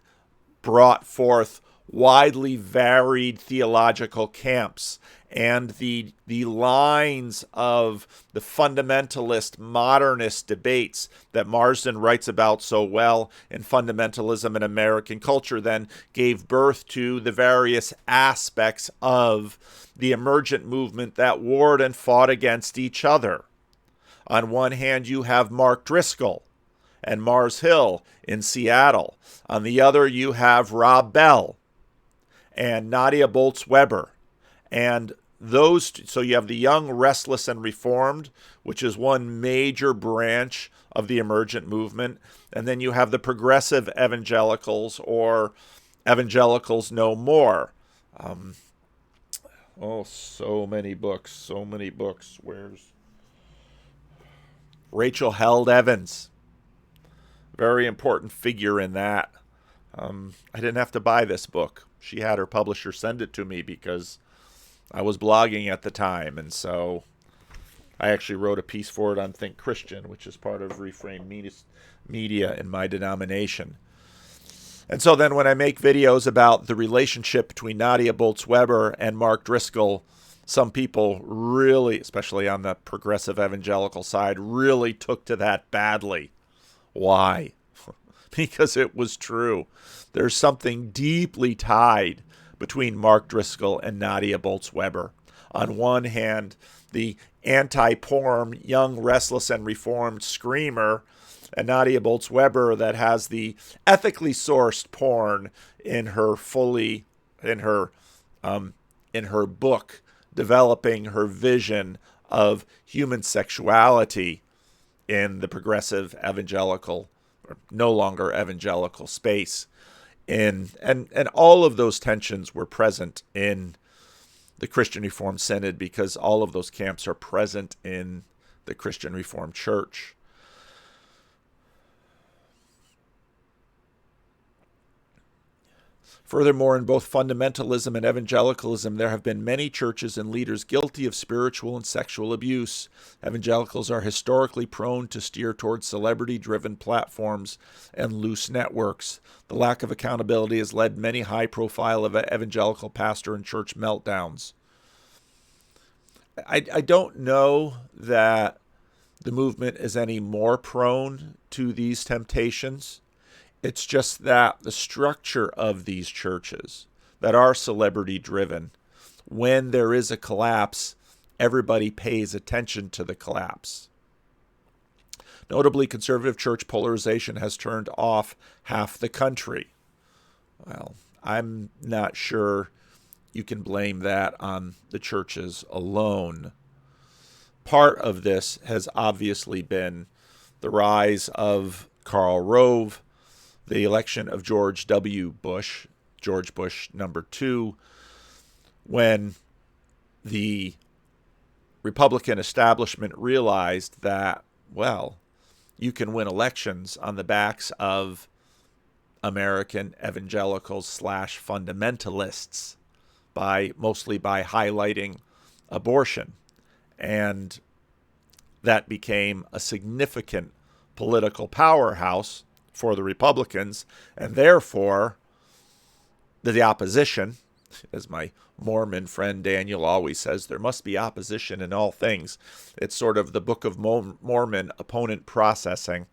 brought forth widely varied theological camps, and the lines of the fundamentalist modernist debates that Marsden writes about so well in Fundamentalism and American Culture then gave birth to the various aspects of the emergent movement that warred and fought against each other. On one hand, you have Mark Driscoll and Mars Hill in Seattle. On the other, you have Rob Bell and Nadia Bolz-Weber. And those, so you have the Young, Restless, and Reformed, which is one major branch of the emergent movement. And then you have the Progressive Evangelicals, or Evangelicals No More. So many books. Where's Rachel Held Evans? Very important figure in that. I didn't have to buy this book. She had her publisher send it to me because I was blogging at the time, and so I actually wrote a piece for it on Think Christian, which is part of Reframe Media in my denomination. And so then when I make videos about the relationship between Nadia Bolz-Weber and Mark Driscoll, some people really, especially on the progressive evangelical side, really took to that badly. Why? Because it was true. There's something deeply tied between Mark Driscoll and Nadia Bolz-Weber. On one hand, the anti-porn, young, restless, and reformed screamer, and Nadia Bolz-Weber that has the ethically sourced porn in her in her book, developing her vision of human sexuality in the progressive evangelical, or no longer evangelical space. And all of those tensions were present in the Christian Reformed Synod because all of those camps are present in the Christian Reformed Church. Furthermore, in both fundamentalism and evangelicalism, there have been many churches and leaders guilty of spiritual and sexual abuse. Evangelicals are historically prone to steer towards celebrity-driven platforms and loose networks. The lack of accountability has led many high-profile evangelical pastor and church meltdowns. I don't know that the movement is any more prone to these temptations. It's just that the structure of these churches that are celebrity-driven, when there is a collapse, everybody pays attention to the collapse. Notably, conservative church polarization has turned off half the country. Well, I'm not sure you can blame that on the churches alone. Part of this has obviously been the rise of Karl Rove, the election of George W. Bush, George Bush #2, when the Republican establishment realized that, well, you can win elections on the backs of American evangelicals / fundamentalists mostly by highlighting abortion. And that became a significant political powerhouse for the Republicans, and therefore the opposition, as my Mormon friend Daniel always says, there must be opposition in all things. It's sort of the Book of Mormon opponent processing.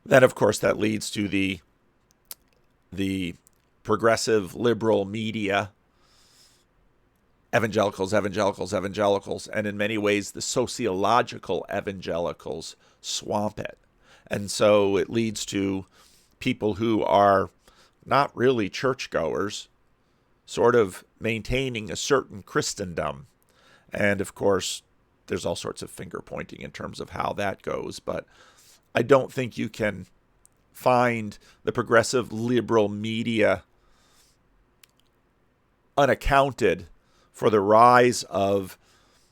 Then, of course, that leads to the progressive liberal media, evangelicals, and in many ways the sociological evangelicals swamp it. And so it leads to people who are not really churchgoers sort of maintaining a certain Christendom. And of course, there's all sorts of finger pointing in terms of how that goes. But I don't think you can find the progressive liberal media unaccounted for the rise of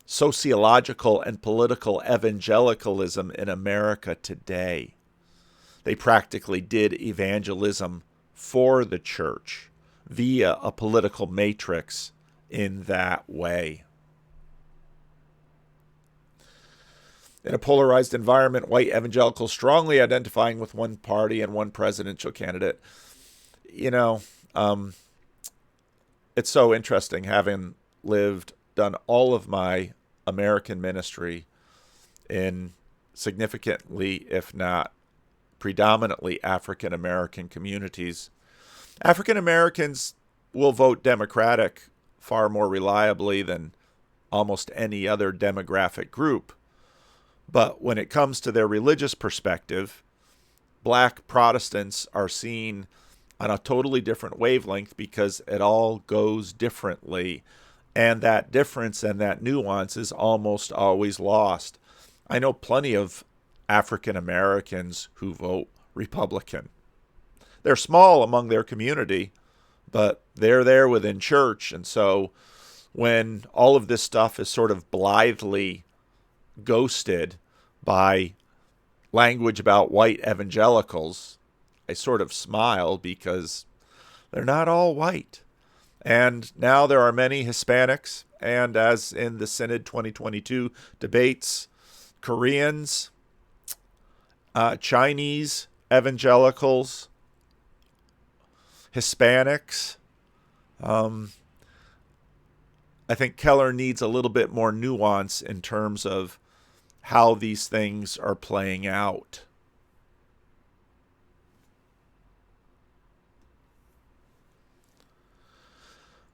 sociological and political evangelicalism in America today. They practically did evangelism for the church via a political matrix in that way. In a polarized environment, white evangelicals strongly identifying with one party and one presidential candidate. It's so interesting, having done all of my American ministry in significantly, if not predominantly, African American communities. African Americans will vote Democratic far more reliably than almost any other demographic group. But when it comes to their religious perspective, black Protestants are seen on a totally different wavelength because it all goes differently. And that difference and that nuance is almost always lost. I know plenty of African Americans who vote Republican. They're small among their community, but they're there within church. And so when all of this stuff is sort of blithely ghosted by language about white evangelicals, I sort of smile because they're not all white. And now there are many Hispanics, and as in the Synod 2022 debates, Koreans, Chinese evangelicals, Hispanics. I think Keller needs a little bit more nuance in terms of how these things are playing out.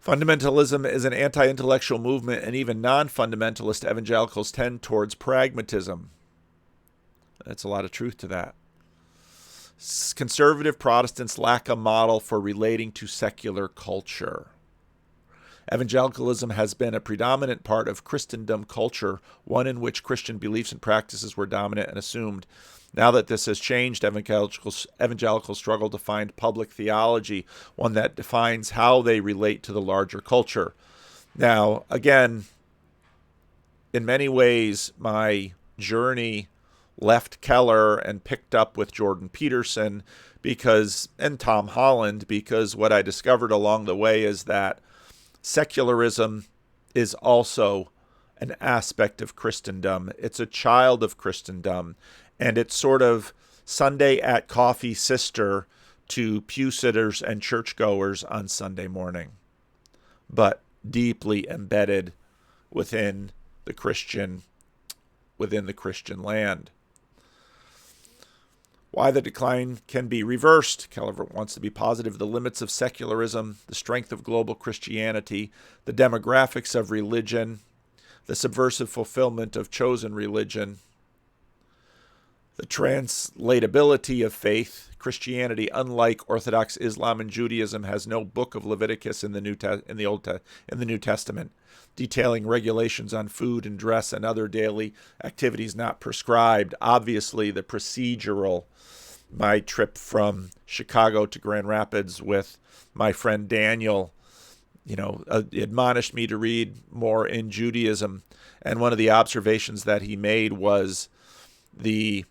Fundamentalism is an anti-intellectual movement, and even non-fundamentalist evangelicals tend towards pragmatism. That's a lot of truth to that. Conservative Protestants lack a model for relating to secular culture. Evangelicalism has been a predominant part of Christendom culture, one in which Christian beliefs and practices were dominant and assumed. Now that this has changed, evangelicals struggle to find public theology, one that defines how they relate to the larger culture. Now, again, in many ways, my journey left Keller and picked up with Jordan Peterson and Tom Holland, because what I discovered along the way is that secularism is also an aspect of Christendom. It's a child of Christendom, and it's sort of Sunday at coffee sister to pew sitters and churchgoers on Sunday morning, but deeply embedded within the Christian land. Why the decline can be reversed. Keller wants to be positive. The limits of secularism, the strength of global Christianity, the demographics of religion, the subversive fulfillment of chosen religion, the translatability of faith. Christianity, unlike Orthodox Islam and Judaism, has no book of Leviticus in the New Testament, detailing regulations on food and dress and other daily activities not prescribed. Obviously, the procedural. My trip from Chicago to Grand Rapids with my friend Daniel, admonished me to read more in Judaism. And one of the observations that he made was the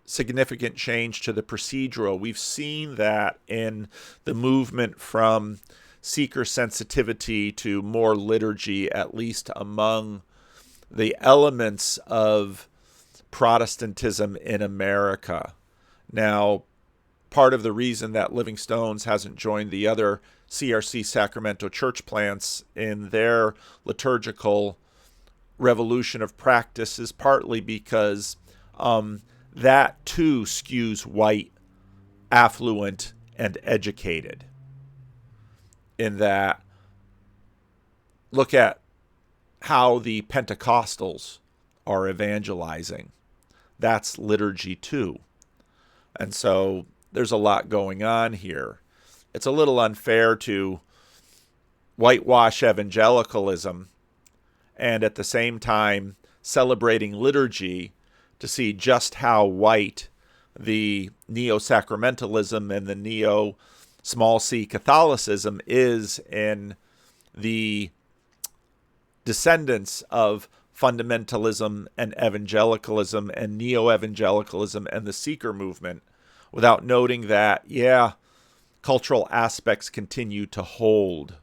significant change to the procedural. We've seen that in the movement from seeker sensitivity to more liturgy, at least among the elements of Protestantism in America. Now, part of the reason that Living Stones hasn't joined the other CRC Sacramento church plants in their liturgical revolution of practice is partly because that too skews white, affluent, and educated. In that, look at how the Pentecostals are evangelizing. That's liturgy too. And so there's a lot going on here. It's a little unfair to whitewash evangelicalism and at the same time celebrating liturgy to see just how white the neo-sacramentalism and the neo-small c Catholicism is in the descendants of fundamentalism and evangelicalism and neo-evangelicalism and the seeker movement, without noting that, cultural aspects continue to hold.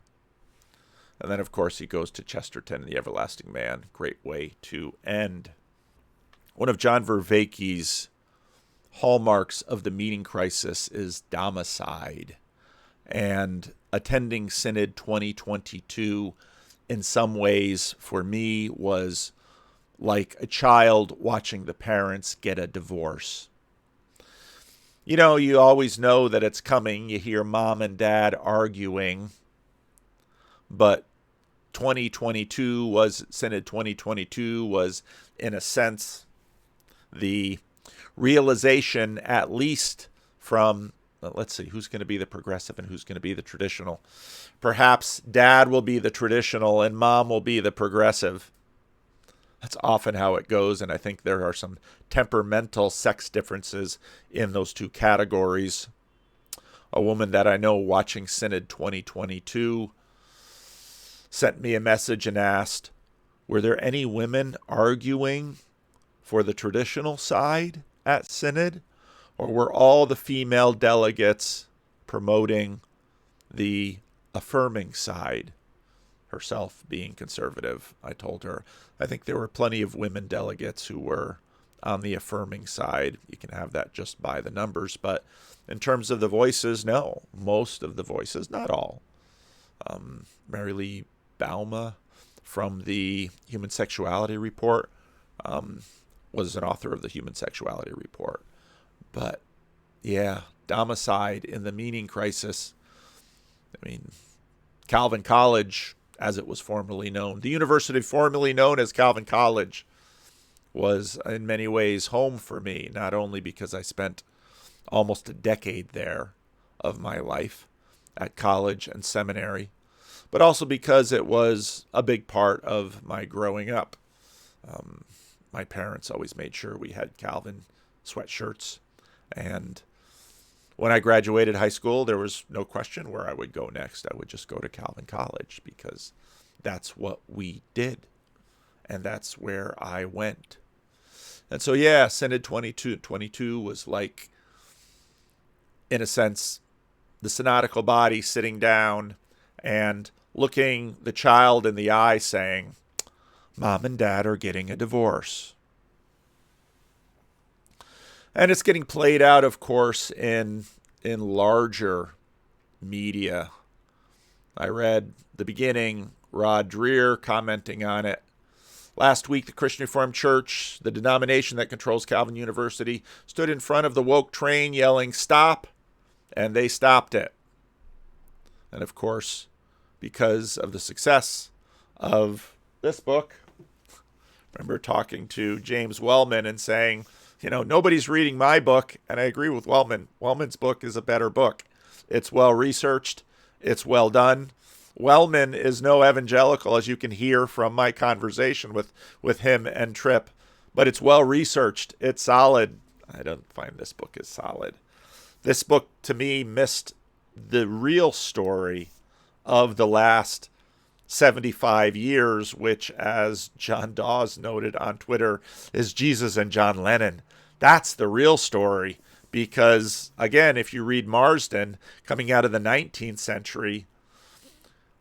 And then, of course, he goes to Chesterton and the Everlasting Man. Great way to end. One of John Vervaeke's hallmarks of the meeting crisis is domicide. And attending Synod 2022 in some ways, for me, was like a child watching the parents get a divorce. You always know that it's coming. You hear mom and dad arguing. But Synod 2022 was, in a sense, the realization, at least from, let's see, who's going to be the progressive and who's going to be the traditional. Perhaps dad will be the traditional and mom will be the progressive. That's often how it goes, and I think there are some temperamental sex differences in those two categories. A woman that I know watching Synod 2022 sent me a message and asked, were there any women arguing for the traditional side at Synod, or were all the female delegates promoting the affirming side, herself being conservative? I told her, I think there were plenty of women delegates who were on the affirming side. You can have that just by the numbers, but in terms of the voices, no. Most of the voices, not all. Mary Lee Bauma from the Human Sexuality Report was an author of the Human Sexuality Report. But domicide in the meaning crisis. I mean, Calvin College, as it was formerly known, the university formerly known as Calvin College, was in many ways home for me, not only because I spent almost a decade there of my life at college and seminary, but also because it was a big part of my growing up. My parents always made sure we had Calvin sweatshirts, and when I graduated high school, there was no question where I would go next. I would just go to Calvin College because that's what we did, and that's where I went. And so, yeah, Synod 22 was like, in a sense, the synodical body sitting down and looking the child in the eye saying, Mom and Dad are getting a divorce. And it's getting played out, of course, in larger media. I read the beginning, Rod Dreher commenting on it. Last week, the Christian Reformed Church, the denomination that controls Calvin University, stood in front of the woke train yelling, "Stop!" and they stopped it. And of course, because of the success of this book, I remember talking to James Wellman and saying, nobody's reading my book, and I agree with Wellman. Wellman's book is a better book. It's well researched. It's well done. Wellman is no evangelical, as you can hear from my conversation with him and Tripp, but it's well researched. It's solid. I don't find this book as solid. This book, to me, missed the real story of the last 75 years, which, as John Dawes noted on Twitter, is Jesus and John Lennon. That's the real story because, again, if you read Marsden, coming out of the 19th century,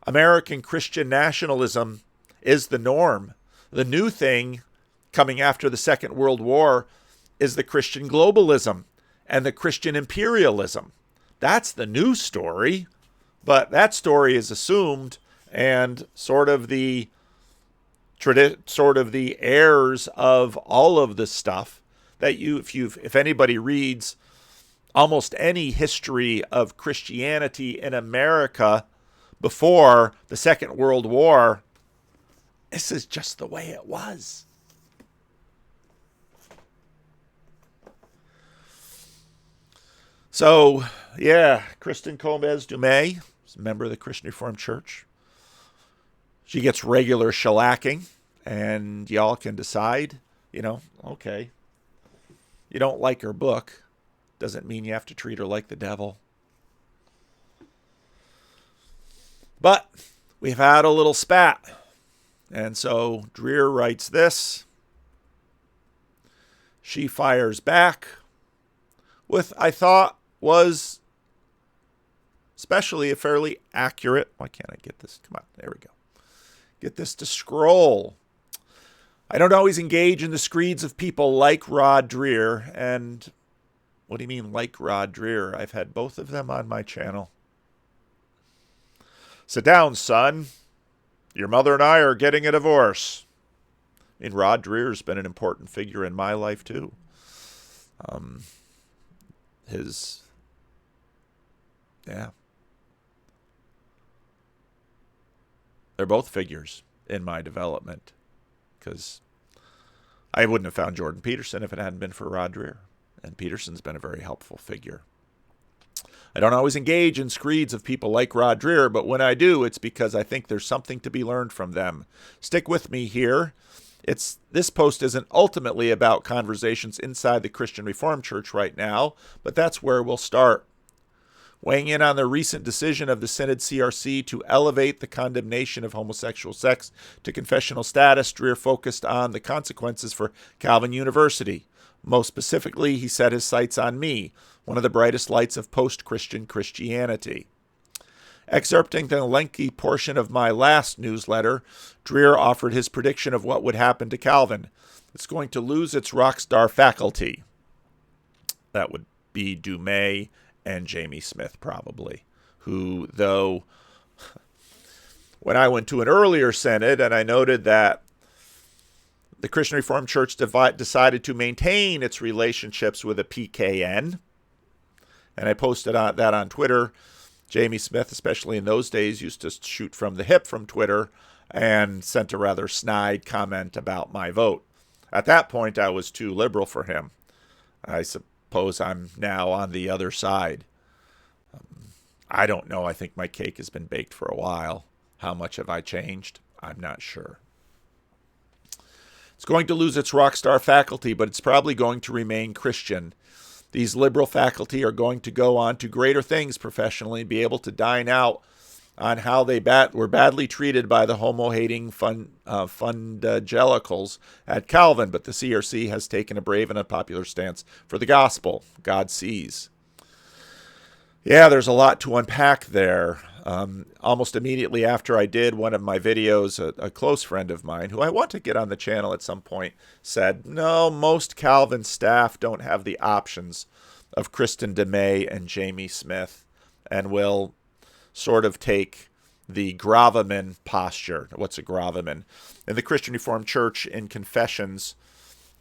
American Christian nationalism is the norm. The new thing coming after the Second World War is the Christian globalism and the Christian imperialism. That's the new story, but that story is assumed, and sort of the heirs of all of this stuff that if anybody reads almost any history of Christianity in America before the Second World War, this is just the way it was. So, yeah, Kristen Gomez Dumais is a member of the Christian Reformed Church. She gets regular shellacking, and y'all can decide, okay, you don't like her book. Doesn't mean you have to treat her like the devil. But we've had a little spat. And so Dreher writes this. She fires back with, I thought, was especially a fairly accurate. Why can't I get this? Come on, there we go. Get this to scroll. I don't always engage in the screeds of people like Rod Dreher. And what do you mean like Rod Dreher? I've had both of them on my channel. Sit down, son. Your mother and I are getting a divorce. I mean, Rod Dreher's been an important figure in my life, too. They're both figures in my development, because I wouldn't have found Jordan Peterson if it hadn't been for Rod Dreher. And Peterson's been a very helpful figure. I don't always engage in screeds of people like Rod Dreher, but when I do, it's because I think there's something to be learned from them. Stick with me here. This post isn't ultimately about conversations inside the Christian Reformed Church right now, but that's where we'll start. Weighing in on the recent decision of the Synod CRC to elevate the condemnation of homosexual sex to confessional status, Dreher focused on the consequences for Calvin University. Most specifically, he set his sights on me, one of the brightest lights of post-Christian Christianity. Excerpting the lengthy portion of my last newsletter, Dreher offered his prediction of what would happen to Calvin. It's going to lose its rock star faculty. That would be Dumais and Jamie Smith, probably, who, though, when I went to an earlier synod and I noted that the Christian Reformed Church decided to maintain its relationships with a PKN, and I posted that on Twitter. Jamie Smith, especially in those days, used to shoot from the hip from Twitter and sent a rather snide comment about my vote. At that point, I was too liberal for him. I suppose I'm now on the other side. I don't know. I think my cake has been baked for a while. How much have I changed? I'm not sure. It's going to lose its rock star faculty, but it's probably going to remain Christian. These liberal faculty are going to go on to greater things professionally and be able to dine out on how they were badly treated by the homo-hating fundagelicals at Calvin, but the CRC has taken a brave and unpopular stance for the gospel. God sees. Yeah, there's a lot to unpack there. Almost immediately after I did one of my videos, a close friend of mine, who I want to get on the channel at some point, said, no, most Calvin staff don't have the options of Kristen DeMay and Jamie Smith, and will sort of take the gravamen posture. What's a gravamen? In the Christian Reformed Church, in confessions,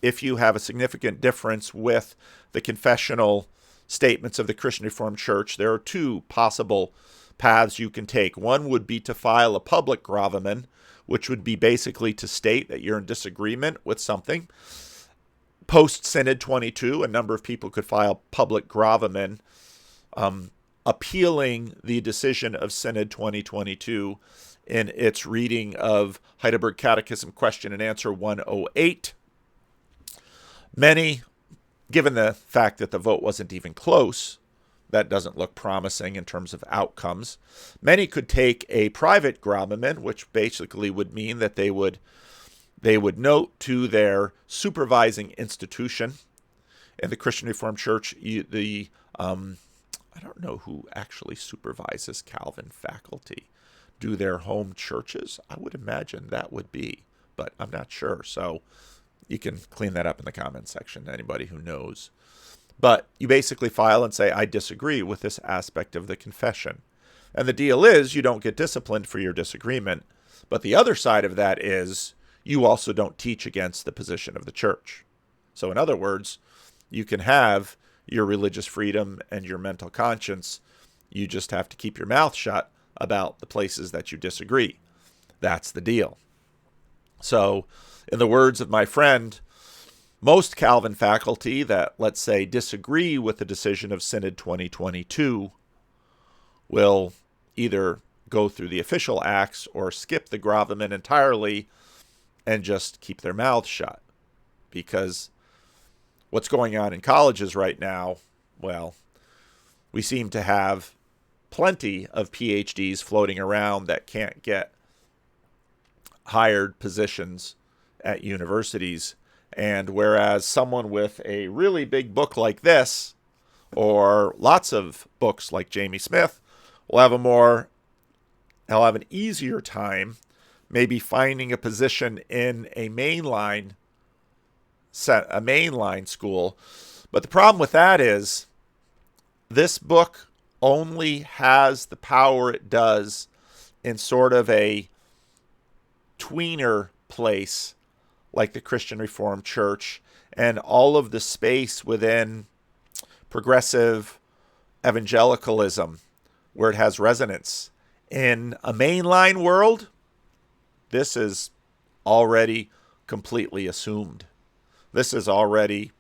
if you have a significant difference with the confessional statements of the Christian Reformed Church, there are two possible paths you can take. One would be to file a public gravamen, which would be basically to state that you're in disagreement with something. Post-Synod 22, a number of people could file public gravamen appealing the decision of Synod 2022 in its reading of Heidelberg Catechism Question and Answer 108. Many, given the fact that the vote wasn't even close, that doesn't look promising in terms of outcomes. Many could take a private gravamen, which basically would mean that they would note to their supervising institution. In the Christian Reformed Church, I don't know who actually supervises Calvin faculty. Do their home churches? I would imagine that would be, but I'm not sure. So you can clean that up in the comments section, anybody who knows. But you basically file and say, I disagree with this aspect of the confession. And the deal is you don't get disciplined for your disagreement. But the other side of that is you also don't teach against the position of the church. So in other words, you can have your religious freedom and your mental conscience. You just have to keep your mouth shut about the places that you disagree. That's the deal. So in the words of my friend, most Calvin faculty that, let's say, disagree with the decision of Synod 2022 will either go through the official acts or skip the gravamen entirely and just keep their mouths shut. Because what's going on in colleges right now, well, we seem to have plenty of PhDs floating around that can't get hired positions at universities. And whereas someone with a really big book like this, or lots of books like Jamie Smith, will have an easier time maybe finding a position in a mainline school. But the problem with that is this book only has the power it does in sort of a tweener place like the Christian Reformed Church, and all of the space within progressive evangelicalism where it has resonance. In a mainline world, this is already completely assumed. This is already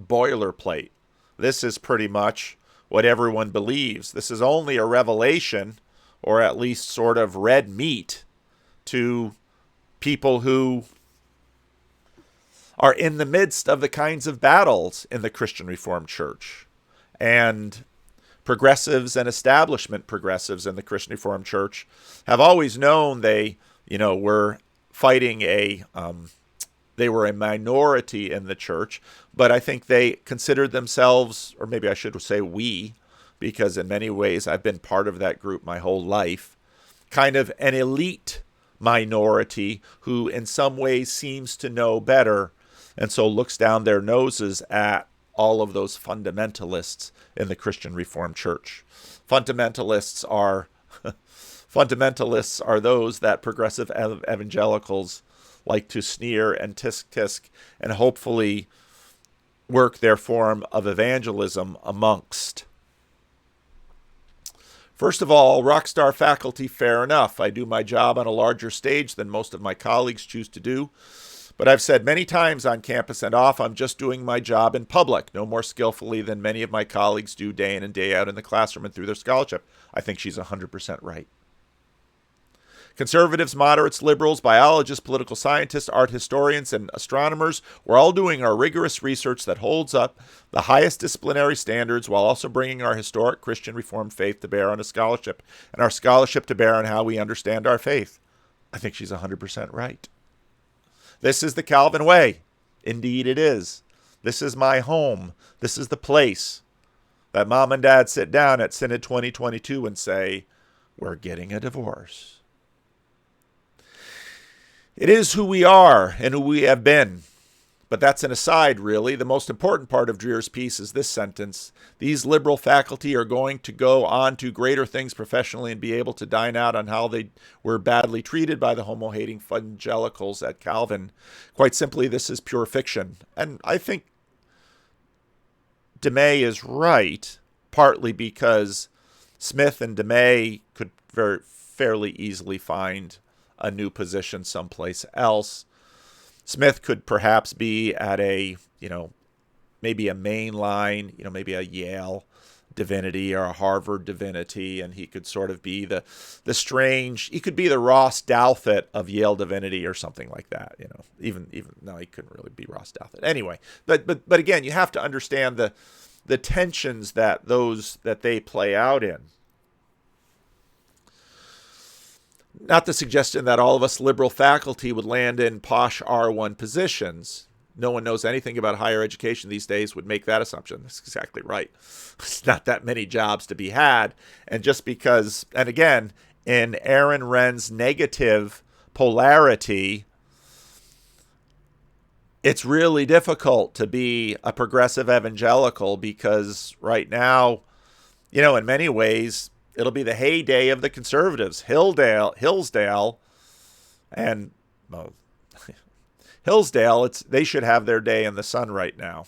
boilerplate. This is pretty much what everyone believes. This is only a revelation, or at least sort of red meat, to people who are in the midst of the kinds of battles in the Christian Reformed Church. And progressives and establishment progressives in the Christian Reformed Church have always known they, were fighting they were a minority in the church, but I think they considered themselves, or maybe I should say we, because in many ways I've been part of that group my whole life, kind of an elite minority who in some ways seems to know better, and so looks down their noses at all of those fundamentalists in the Christian Reformed Church. Fundamentalists are those that progressive evangelicals like to sneer and tisk and hopefully work their form of evangelism amongst. First of all, rockstar faculty, fair enough. I do my job on a larger stage than most of my colleagues choose to do. But I've said many times on campus and off, I'm just doing my job in public, no more skillfully than many of my colleagues do day in and day out in the classroom and through their scholarship. I think she's 100% right. Conservatives, moderates, liberals, biologists, political scientists, art historians, and astronomers, we're all doing our rigorous research that holds up the highest disciplinary standards while also bringing our historic Christian Reformed faith to bear on a scholarship, and our scholarship to bear on how we understand our faith. I think she's 100% right. This is the Calvin way. Indeed it is. This is my home. This is the place that mom and dad sit down at Synod 2022 and say, we're getting a divorce. It is who we are and who we have been. But that's an aside, really. The most important part of Dreer's piece is this sentence. These liberal faculty are going to go on to greater things professionally and be able to dine out on how they were badly treated by the homo-hating evangelicals at Calvin. Quite simply, this is pure fiction. And I think DeMay is right, partly because Smith and DeMay could fairly easily find a new position someplace else. Smith could perhaps be at a, maybe a mainline, maybe a Yale divinity or a Harvard divinity, and he could sort of be the strange, he could be the Ross Douthat of Yale divinity or something like that, even no, he couldn't really be Ross Douthat. Anyway, but again, you have to understand the tensions that they play out in. Not the suggestion that all of us liberal faculty would land in posh R1 positions. No one knows anything about higher education these days would make that assumption. That's exactly right. It's not that many jobs to be had. And just because, and again, in Aaron Wren's negative polarity, it's really difficult to be a progressive evangelical because right now, in many ways, it'll be the heyday of the conservatives. Hillsdale, and Hillsdale, they should have their day in the sun right now.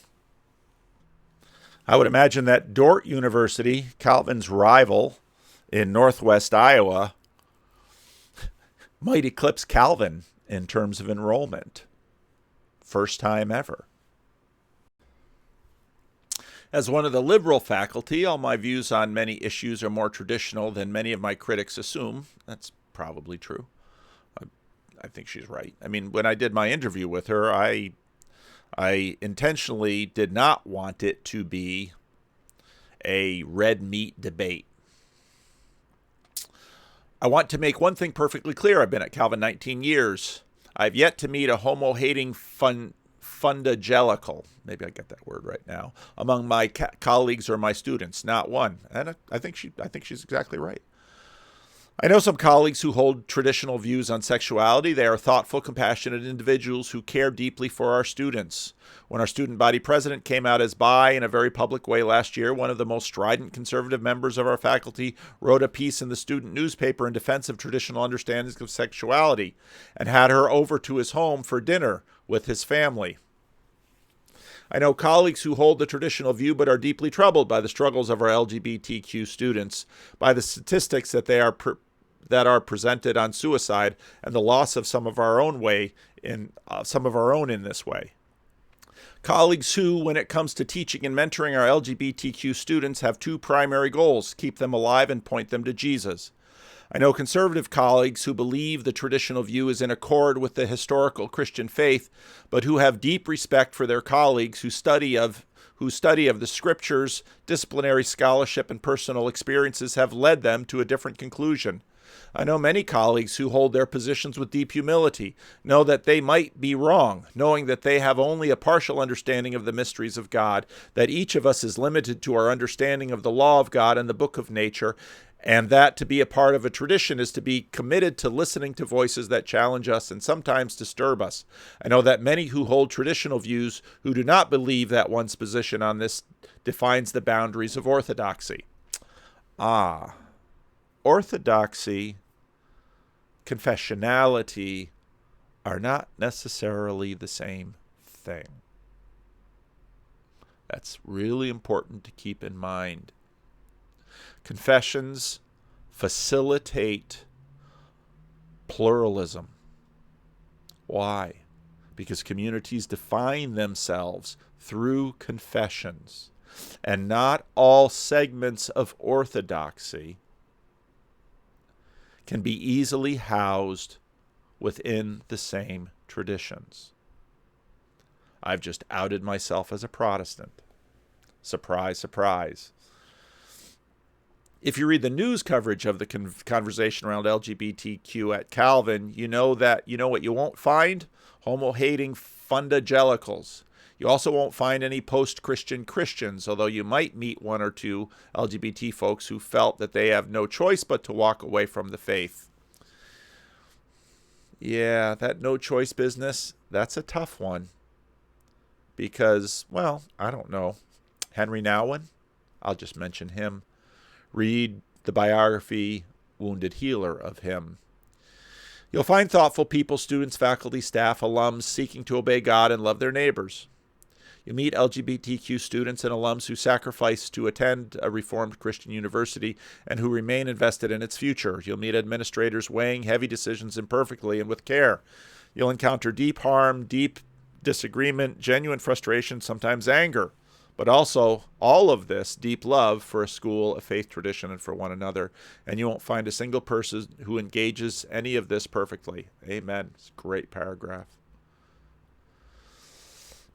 I would imagine that Dordt University, Calvin's rival in northwest Iowa, might eclipse Calvin in terms of enrollment. First time ever. As one of the liberal faculty, all my views on many issues are more traditional than many of my critics assume. That's probably true. I think she's right. I mean, when I did my interview with her, I intentionally did not want it to be a red meat debate. I want to make one thing perfectly clear. I've been at Calvin 19 years. I've yet to meet a homo-hating fundagelical, maybe I get that word right now, among my colleagues or my students. Not one. And I think she's exactly right. I know some colleagues who hold traditional views on sexuality. They are thoughtful, compassionate individuals who care deeply for our students. When our student body president came out as bi in a very public way last year, one of the most strident conservative members of our faculty wrote a piece in the student newspaper in defense of traditional understandings of sexuality and had her over to his home for dinner with his family. I know colleagues who hold the traditional view but are deeply troubled by the struggles of our LGBTQ students, by the statistics that are presented on suicide and the loss of some of our own in this way. Colleagues who, when it comes to teaching and mentoring our LGBTQ students, have two primary goals: keep them alive and point them to Jesus. I know conservative colleagues who believe the traditional view is in accord with the historical Christian faith, but who have deep respect for their colleagues whose study of the scriptures, disciplinary scholarship, and personal experiences have led them to a different conclusion. I know many colleagues who hold their positions with deep humility, know that they might be wrong, knowing that they have only a partial understanding of the mysteries of God, that each of us is limited to our understanding of the law of God and the book of nature, and that to be a part of a tradition is to be committed to listening to voices that challenge us and sometimes disturb us. I know that many who hold traditional views who do not believe that one's position on this defines the boundaries of orthodoxy. Orthodoxy, confessionality are not necessarily the same thing. That's really important to keep in mind. Confessions facilitate pluralism. Why? because communities define themselves through confessions, and not all segments of orthodoxy can be easily housed within the same traditions. I've just outed myself as a Protestant. Surprise, surprise. If you read the news coverage of the conversation around LGBTQ at Calvin, you know what you won't find? Homo-hating fundagelicals. You also won't find any post-Christian Christians, although you might meet one or two LGBT folks who felt that they have no choice but to walk away from the faith. Yeah, that no choice business, that's a tough one. Because, well, I don't know. Henry Nouwen, I'll just mention him. Read the biography, Wounded Healer, of him. You'll find thoughtful people, students, faculty, staff, alums seeking to obey God and love their neighbors. You meet LGBTQ students and alums who sacrifice to attend a Reformed Christian university and who remain invested in its future. You'll meet administrators weighing heavy decisions imperfectly and with care. You'll encounter deep harm, deep disagreement, genuine frustration, sometimes anger, but also all of this deep love for a school, a faith tradition, and for one another. And you won't find a single person who engages any of this perfectly. Amen. It's a great paragraph.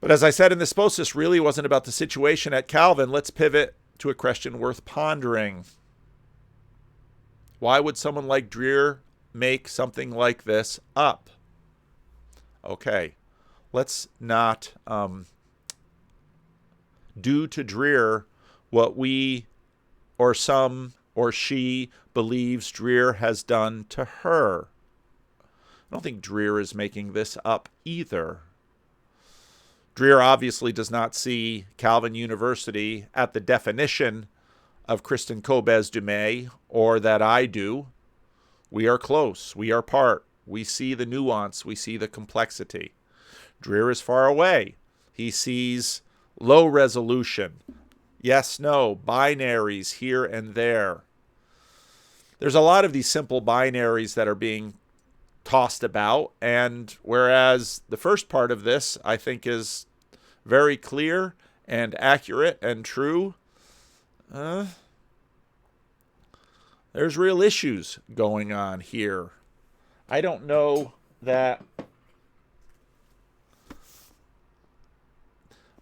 But as I said in this post, this really wasn't about the situation at Calvin. Let's pivot to a question worth pondering. Why would someone like Dreher make something like this up? Okay, let's not do to Dreher what we or some or she believes Dreher has done to her. I don't think Dreher is making this up either. Dreher obviously does not see Calvin University at the definition of Kristen Kobes Dumais, or that I do. We are close. We are part. We see the nuance. We see the complexity. Dreher is far away. He sees low resolution, yes, no, binaries here and there. There's a lot of these simple binaries that are being tossed about, and whereas the first part of this I think is very clear and accurate and true, there's real issues going on here. I don't know that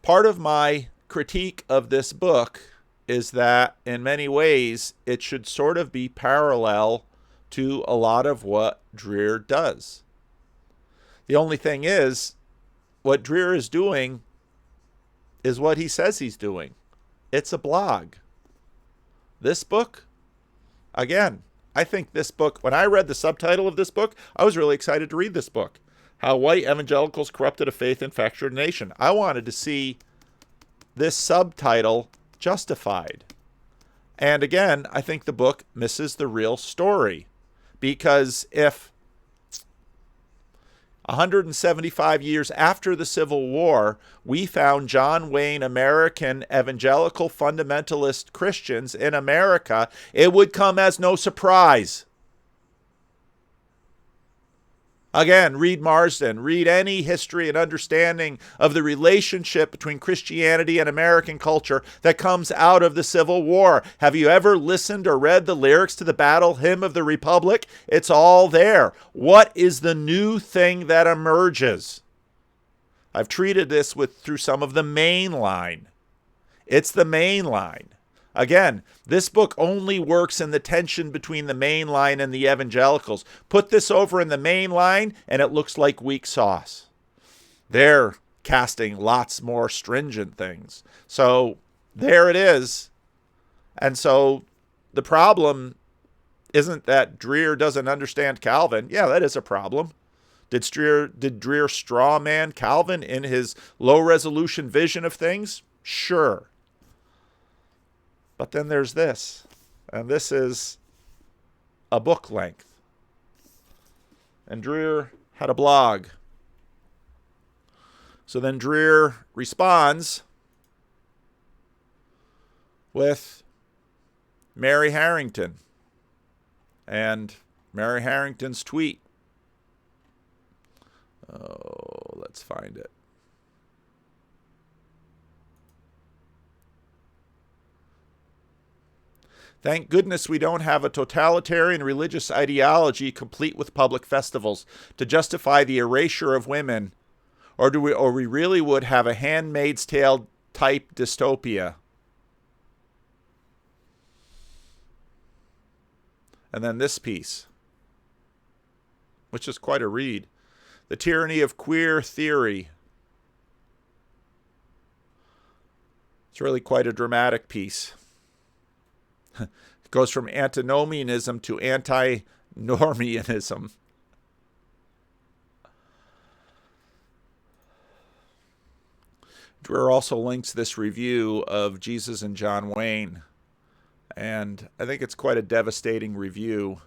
part of my critique of this book is that in many ways it should sort of be parallel to a lot of what Dreher does. The only thing is, what Dreher is doing is what he says he's doing. It's a blog. This book, again, I think this book, when I read the subtitle of this book, I was really excited to read this book. How White Evangelicals Corrupted a Faith and Fractured a Nation. I wanted to see this subtitle justified. And again, I think the book misses the real story. Because if 175 years after the Civil War, we found John Wayne American evangelical fundamentalist Christians in America, it would come as no surprise. Again, read Marsden, read any history and understanding of the relationship between Christianity and American culture that comes out of the Civil War. Have you ever listened or read the lyrics to the Battle Hymn of the Republic? It's all there. What is the new thing that emerges? I've treated this through some of the main line. It's the main line. Again, this book only works in the tension between the main line and the evangelicals. Put this over in the main line, and it looks like weak sauce. They're casting lots more stringent things. So there it is. And so the problem isn't that Dreher doesn't understand Calvin. Yeah, that is a problem. Did Dreher straw man Calvin in his low-resolution vision of things? Sure. But then there's this, and this is a book length. And Dreher had a blog. So then Dreher responds with Mary Harrington and Mary Harrington's tweet. Oh, let's find it. Thank goodness we don't have a totalitarian religious ideology complete with public festivals to justify the erasure of women, or we really would have a Handmaid's Tale type dystopia. And then this piece, which is quite a read. The Tyranny of Queer Theory. It's really quite a dramatic piece. It goes from antinomianism to antinormianism. Dreher also links this review of Jesus and John Wayne, and I think it's quite a devastating review.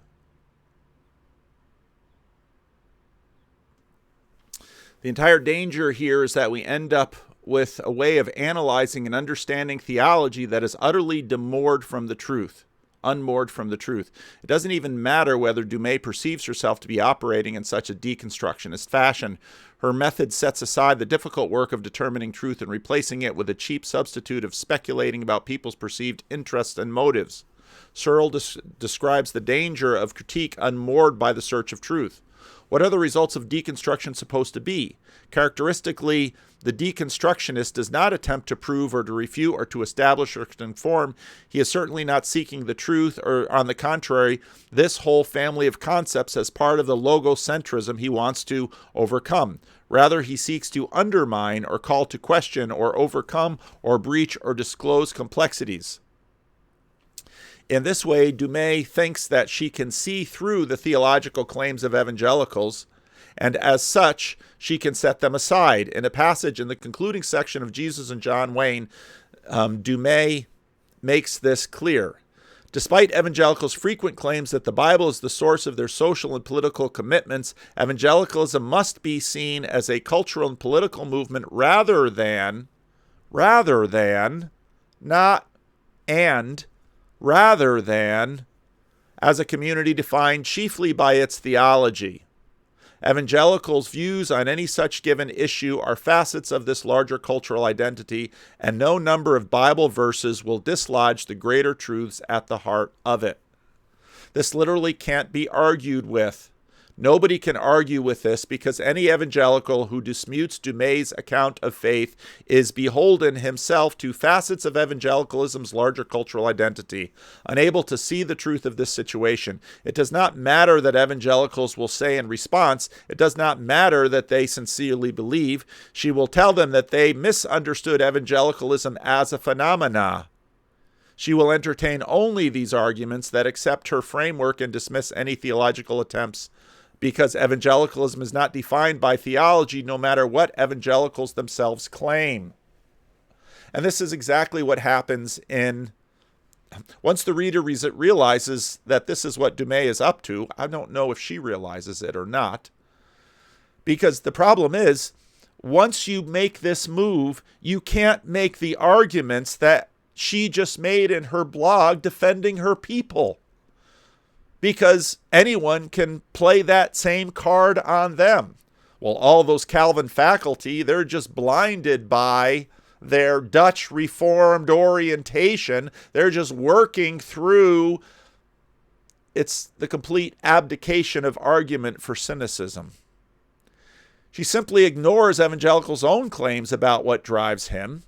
The entire danger here is that we end up with a way of analyzing and understanding theology that is utterly unmoored from the truth. It doesn't even matter whether Dumais perceives herself to be operating in such a deconstructionist fashion. Her method sets aside the difficult work of determining truth and replacing it with a cheap substitute of speculating about people's perceived interests and motives. Searle describes the danger of critique unmoored by the search of truth. What are the results of deconstruction supposed to be? Characteristically, the deconstructionist does not attempt to prove or to refute or to establish or to conform. He is certainly not seeking the truth, or on the contrary, this whole family of concepts as part of the logocentrism he wants to overcome. Rather, he seeks to undermine or call to question or overcome or breach or disclose complexities. In this way, Dumais thinks that she can see through the theological claims of evangelicals, and as such, she can set them aside. In a passage in the concluding section of Jesus and John Wayne, Dumais makes this clear. Despite evangelicals' frequent claims that the Bible is the source of their social and political commitments, evangelicalism must be seen as a cultural and political movement rather than as a community defined chiefly by its theology. Evangelicals' views on any such given issue are facets of this larger cultural identity, and no number of Bible verses will dislodge the greater truths at the heart of it. This literally can't be argued with. Nobody can argue with this because any evangelical who disputes Dumais' account of faith is beholden himself to facets of evangelicalism's larger cultural identity, unable to see the truth of this situation. It does not matter that evangelicals will say in response, it does not matter that they sincerely believe. She will tell them that they misunderstood evangelicalism as a phenomena. She will entertain only these arguments that accept her framework and dismiss any theological attempts, because evangelicalism is not defined by theology, no matter what evangelicals themselves claim. And this is exactly what happens once the reader realizes that this is what Dumais is up to. I don't know if she realizes it or not, because the problem is, once you make this move, you can't make the arguments that she just made in her blog defending her people, because anyone can play that same card on them. Well, all those Calvin faculty, they're just blinded by their Dutch Reformed orientation. They're just working through, it's the complete abdication of argument for cynicism. She simply ignores evangelicals' own claims about what drives him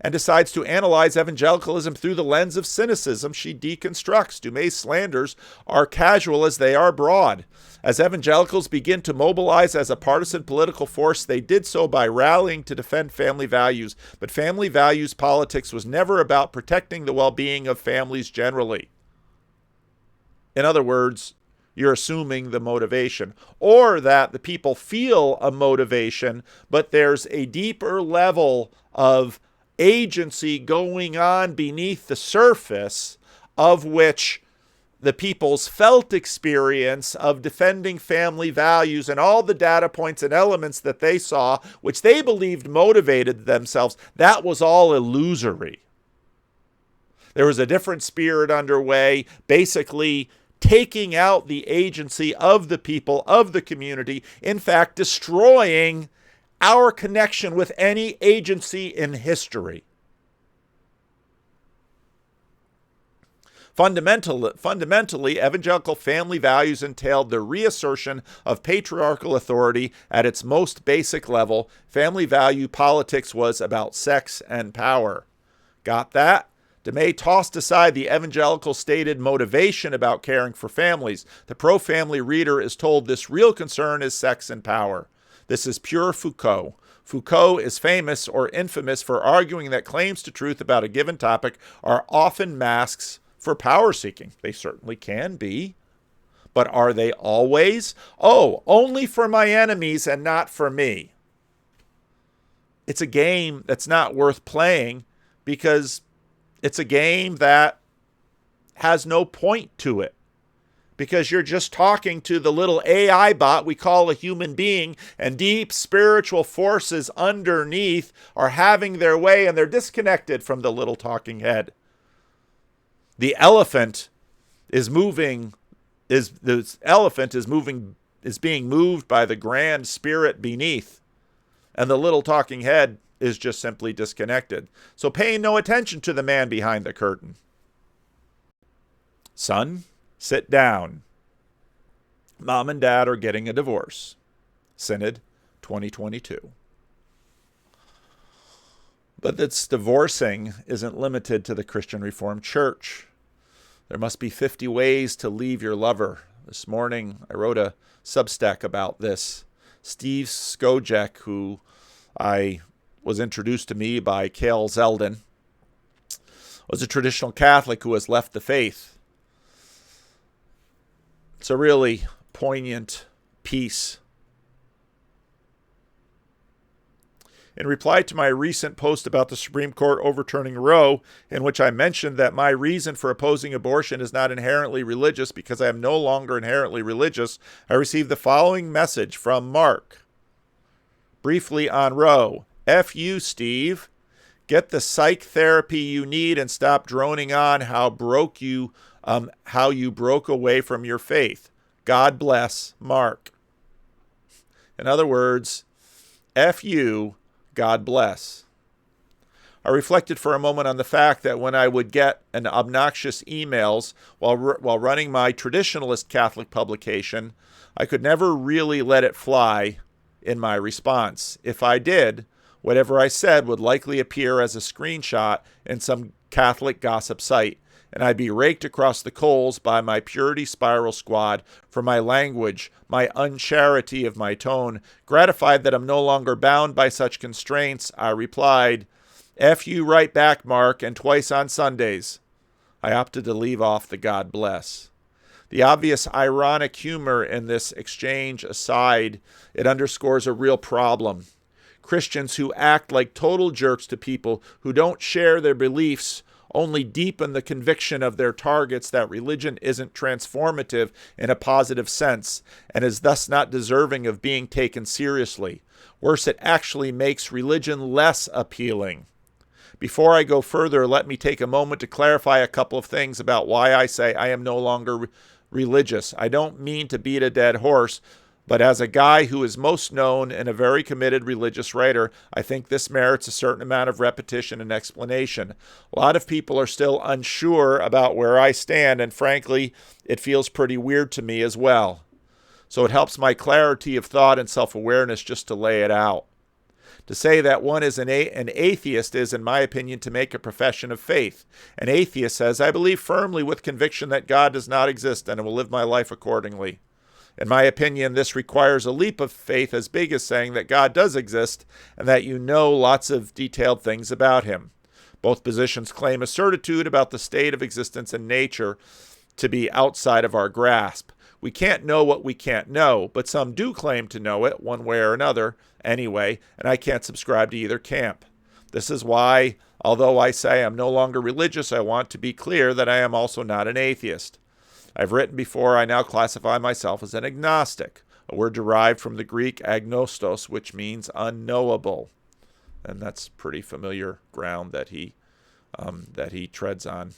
and decides to analyze evangelicalism through the lens of cynicism. She deconstructs. Dumais' slanders are casual as they are broad. As evangelicals begin to mobilize as a partisan political force, they did so by rallying to defend family values. But family values politics was never about protecting the well-being of families generally. In other words, you're assuming the motivation, or that the people feel a motivation, but there's a deeper level of agency going on beneath the surface, of which the people's felt experience of defending family values and all the data points and elements that they saw, which they believed motivated themselves, that was all illusory. There was a different spirit underway, basically taking out the agency of the people, of the community, in fact, destroying our connection with any agency in history. Fundamentally, evangelical family values entailed the reassertion of patriarchal authority at its most basic level. Family value politics was about sex and power. Got that? DeMay tossed aside the evangelical stated motivation about caring for families. The pro-family reader is told this real concern is sex and power. This is pure Foucault. Foucault is famous or infamous for arguing that claims to truth about a given topic are often masks for power seeking. They certainly can be. But are they always? Oh, only for my enemies and not for me. It's a game that's not worth playing because it's a game that has no point to it. Because you're just talking to the little AI bot we call a human being, and deep spiritual forces underneath are having their way, and they're disconnected from the little talking head. The elephant is moving, is being moved by the grand spirit beneath, and the little talking head is just simply disconnected. So paying no attention to the man behind the curtain. Son, sit down. Mom and Dad are getting a divorce. Synod 2022. But this divorcing isn't limited to the Christian Reformed Church. There must be 50 ways to leave your lover. This morning, I wrote a Substack about this. Steve Skojek, who was introduced to me by Cale Zeldin, was a traditional Catholic who has left the faith. It's a really poignant piece. In reply to my recent post about the Supreme Court overturning Roe, in which I mentioned that my reason for opposing abortion is not inherently religious because I am no longer inherently religious, I received the following message from Mark. Briefly on Roe. F you, Steve. Get the psych therapy you need and stop droning on how you broke away from your faith. God bless, Mark. In other words, F you, God bless. I reflected for a moment on the fact that when I would get an obnoxious emails while running my traditionalist Catholic publication, I could never really let it fly in my response. If I did, whatever I said would likely appear as a screenshot in some Catholic gossip site, and I'd be raked across the coals by my purity spiral squad for my language, my uncharity of my tone. Gratified that I'm no longer bound by such constraints, I replied, F you right back, Mark, and twice on Sundays. I opted to leave off the God bless. The obvious ironic humor in this exchange aside, it underscores a real problem. Christians who act like total jerks to people who don't share their beliefs only deepen the conviction of their targets that religion isn't transformative in a positive sense and is thus not deserving of being taken seriously. Worse, it actually makes religion less appealing. Before I go further, let me take a moment to clarify a couple of things about why I say I am no longer religious. I don't mean to beat a dead horse, but as a guy who is most known and a very committed religious writer, I think this merits a certain amount of repetition and explanation. A lot of people are still unsure about where I stand, and frankly, it feels pretty weird to me as well. So it helps my clarity of thought and self-awareness just to lay it out. To say that one is an atheist is, in my opinion, to make a profession of faith. An atheist says, I believe firmly with conviction that God does not exist and I will live my life accordingly. In my opinion, this requires a leap of faith as big as saying that God does exist and that you know lots of detailed things about him. Both positions claim a certitude about the state of existence and nature to be outside of our grasp. We can't know what we can't know, but some do claim to know it one way or another anyway, and I can't subscribe to either camp. This is why, although I say I'm no longer religious, I want to be clear that I am also not an atheist. I've written before, I now classify myself as an agnostic, a word derived from the Greek agnostos, which means unknowable. And that's pretty familiar ground that he treads on.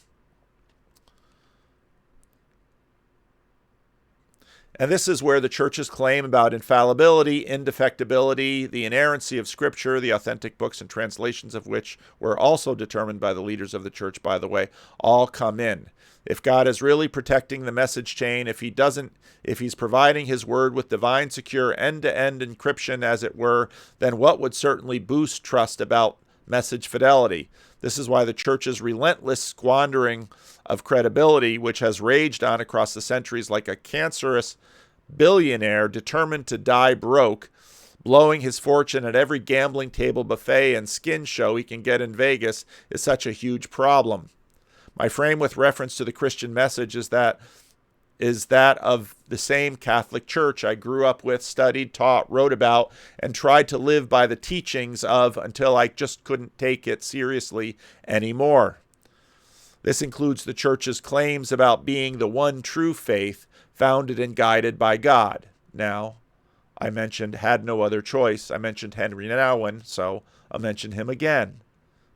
And this is where the church's claim about infallibility, indefectibility, the inerrancy of Scripture, the authentic books and translations of which were also determined by the leaders of the church, by the way, all come in. If God is really protecting the message chain, if he's providing his word with divine, secure, end-to-end encryption, as it were, then what would certainly boost trust about message fidelity? This is why the church's relentless squandering of credibility, which has raged on across the centuries like a cancerous billionaire determined to die broke, blowing his fortune at every gambling table, buffet, and skin show he can get in Vegas, is such a huge problem. My frame with reference to the Christian message is that of the same Catholic Church I grew up with, studied, taught, wrote about, and tried to live by the teachings of until I just couldn't take it seriously anymore. This includes the Church's claims about being the one true faith founded and guided by God. Now, I mentioned had no other choice. I mentioned Henry Nouwen, so I'll mention him again,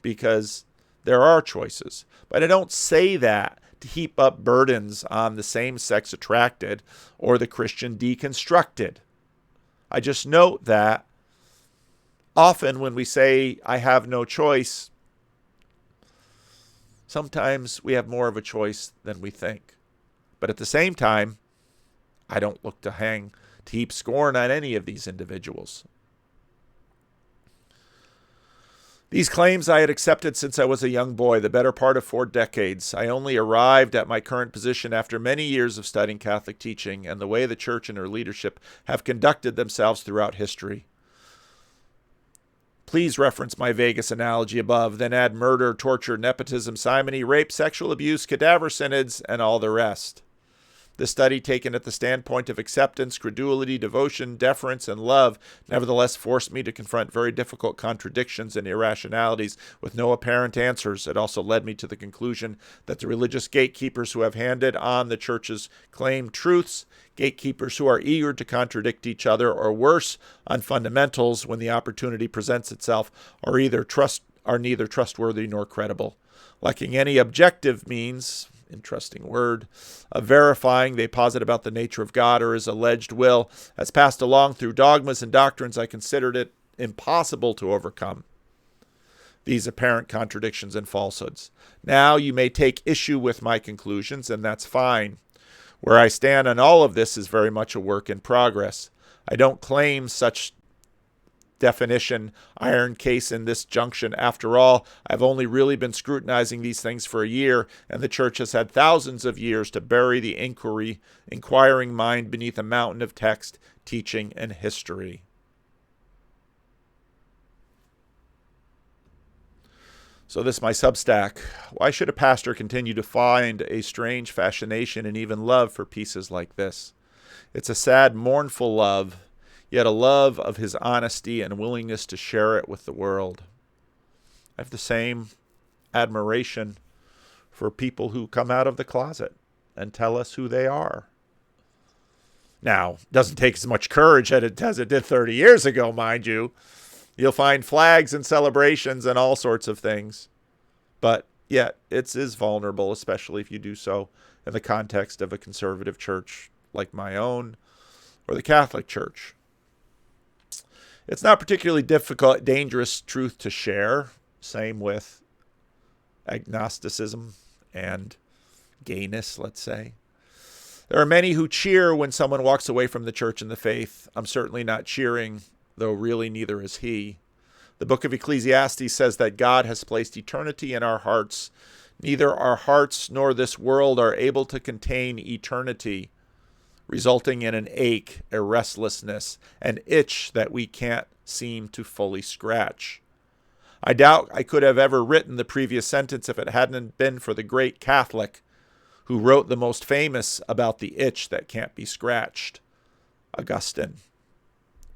because there are choices. But I don't say that to heap up burdens on the same-sex attracted or the Christian deconstructed. I just note that often when we say, I have no choice, sometimes we have more of a choice than we think. But at the same time, I don't look to heap scorn on any of these individuals. These claims I had accepted since I was a young boy, the better part of 4 decades. I only arrived at my current position after many years of studying Catholic teaching and the way the Church and her leadership have conducted themselves throughout history. Please reference my Vegas analogy above, then add murder, torture, nepotism, simony, rape, sexual abuse, cadaver synods, and all the rest. This study, taken at the standpoint of acceptance, credulity, devotion, deference, and love, nevertheless forced me to confront very difficult contradictions and irrationalities with no apparent answers. It also led me to the conclusion that the religious gatekeepers who have handed on the Church's claimed truths, gatekeepers who are eager to contradict each other, or worse, on fundamentals when the opportunity presents itself, are neither trustworthy nor credible. Lacking any objective means, interesting word, of verifying they posit about the nature of God or his alleged will, as passed along through dogmas and doctrines, I considered it impossible to overcome these apparent contradictions and falsehoods. Now you may take issue with my conclusions, and that's fine. Where I stand on all of this is very much a work in progress. I don't claim such definition iron case in this junction. After all, I've only really been scrutinizing these things for a year, and the Church has had thousands of years to bury the inquiring mind beneath a mountain of text, teaching, and history. So this is my Substack. Why should a pastor continue to find a strange fascination and even love for pieces like this? It's a sad, mournful love, yet a love of his honesty and willingness to share it with the world. I have the same admiration for people who come out of the closet and tell us who they are. Now, it doesn't take as much courage as it did 30 years ago, mind you. You'll find flags and celebrations and all sorts of things. But yet, it is vulnerable, especially if you do so in the context of a conservative church like my own or the Catholic Church. It's not particularly dangerous truth to share. Same with agnosticism and gayness, let's say. There are many who cheer when someone walks away from the church and the faith. I'm certainly not cheering, though really neither is he. The book of Ecclesiastes says that God has placed eternity in our hearts. Neither our hearts nor this world are able to contain eternity, resulting in an ache, a restlessness, an itch that we can't seem to fully scratch. I doubt I could have ever written the previous sentence if it hadn't been for the great Catholic who wrote the most famous about the itch that can't be scratched, Augustine.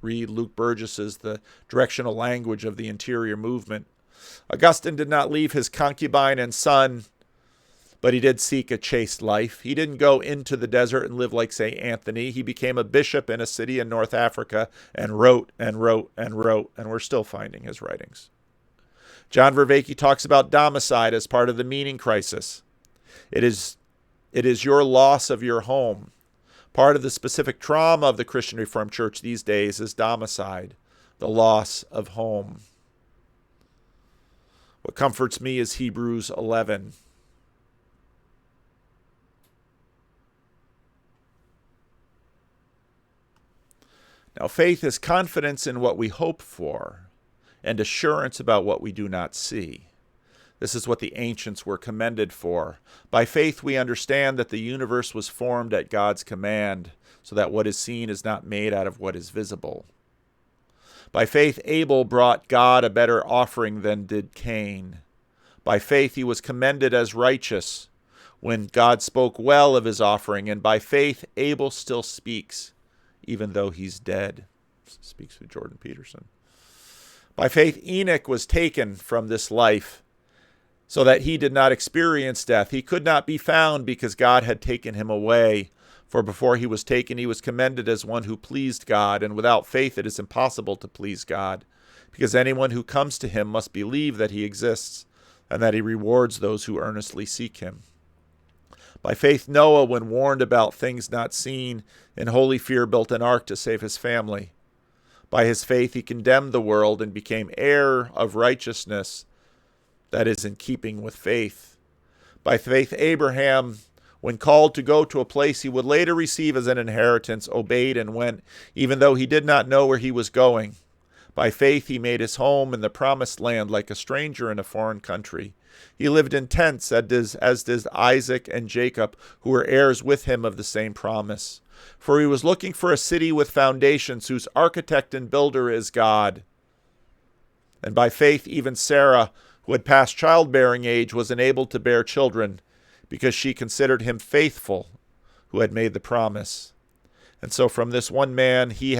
Read Luke Burgess's The Directional Language of the Interior Movement. Augustine did not leave his concubine and son, but he did seek a chaste life. He didn't go into the desert and live like St. Anthony. He became a bishop in a city in North Africa and wrote and wrote and wrote, and we're still finding his writings. John Vervaeke talks about domicide as part of the meaning crisis. It is your loss of your home. Part of the specific trauma of the Christian Reformed Church these days is domicide, the loss of home. What comforts me is Hebrews 11. Now, faith is confidence in what we hope for and assurance about what we do not see. This is what the ancients were commended for. By faith, we understand that the universe was formed at God's command, so that what is seen is not made out of what is visible. By faith, Abel brought God a better offering than did Cain. By faith, he was commended as righteous when God spoke well of his offering, and by faith, Abel still speaks, even though he's dead. Speaks with Jordan Peterson. By faith, Enoch was taken from this life so that he did not experience death. He could not be found because God had taken him away. For before he was taken, he was commended as one who pleased God, and without faith it is impossible to please God, because anyone who comes to him must believe that he exists, and that he rewards those who earnestly seek him. By faith, Noah, when warned about things not seen, in holy fear built an ark to save his family. By his faith, he condemned the world and became heir of righteousness that is in keeping with faith. By faith, Abraham, when called to go to a place he would later receive as an inheritance, obeyed and went, even though he did not know where he was going. By faith, he made his home in the promised land like a stranger in a foreign country. He lived in tents, as did Isaac and Jacob, who were heirs with him of the same promise. For he was looking for a city with foundations, whose architect and builder is God. And by faith, even Sarah, who had passed childbearing age, was enabled to bear children, because she considered him faithful who had made the promise. And so from this one man he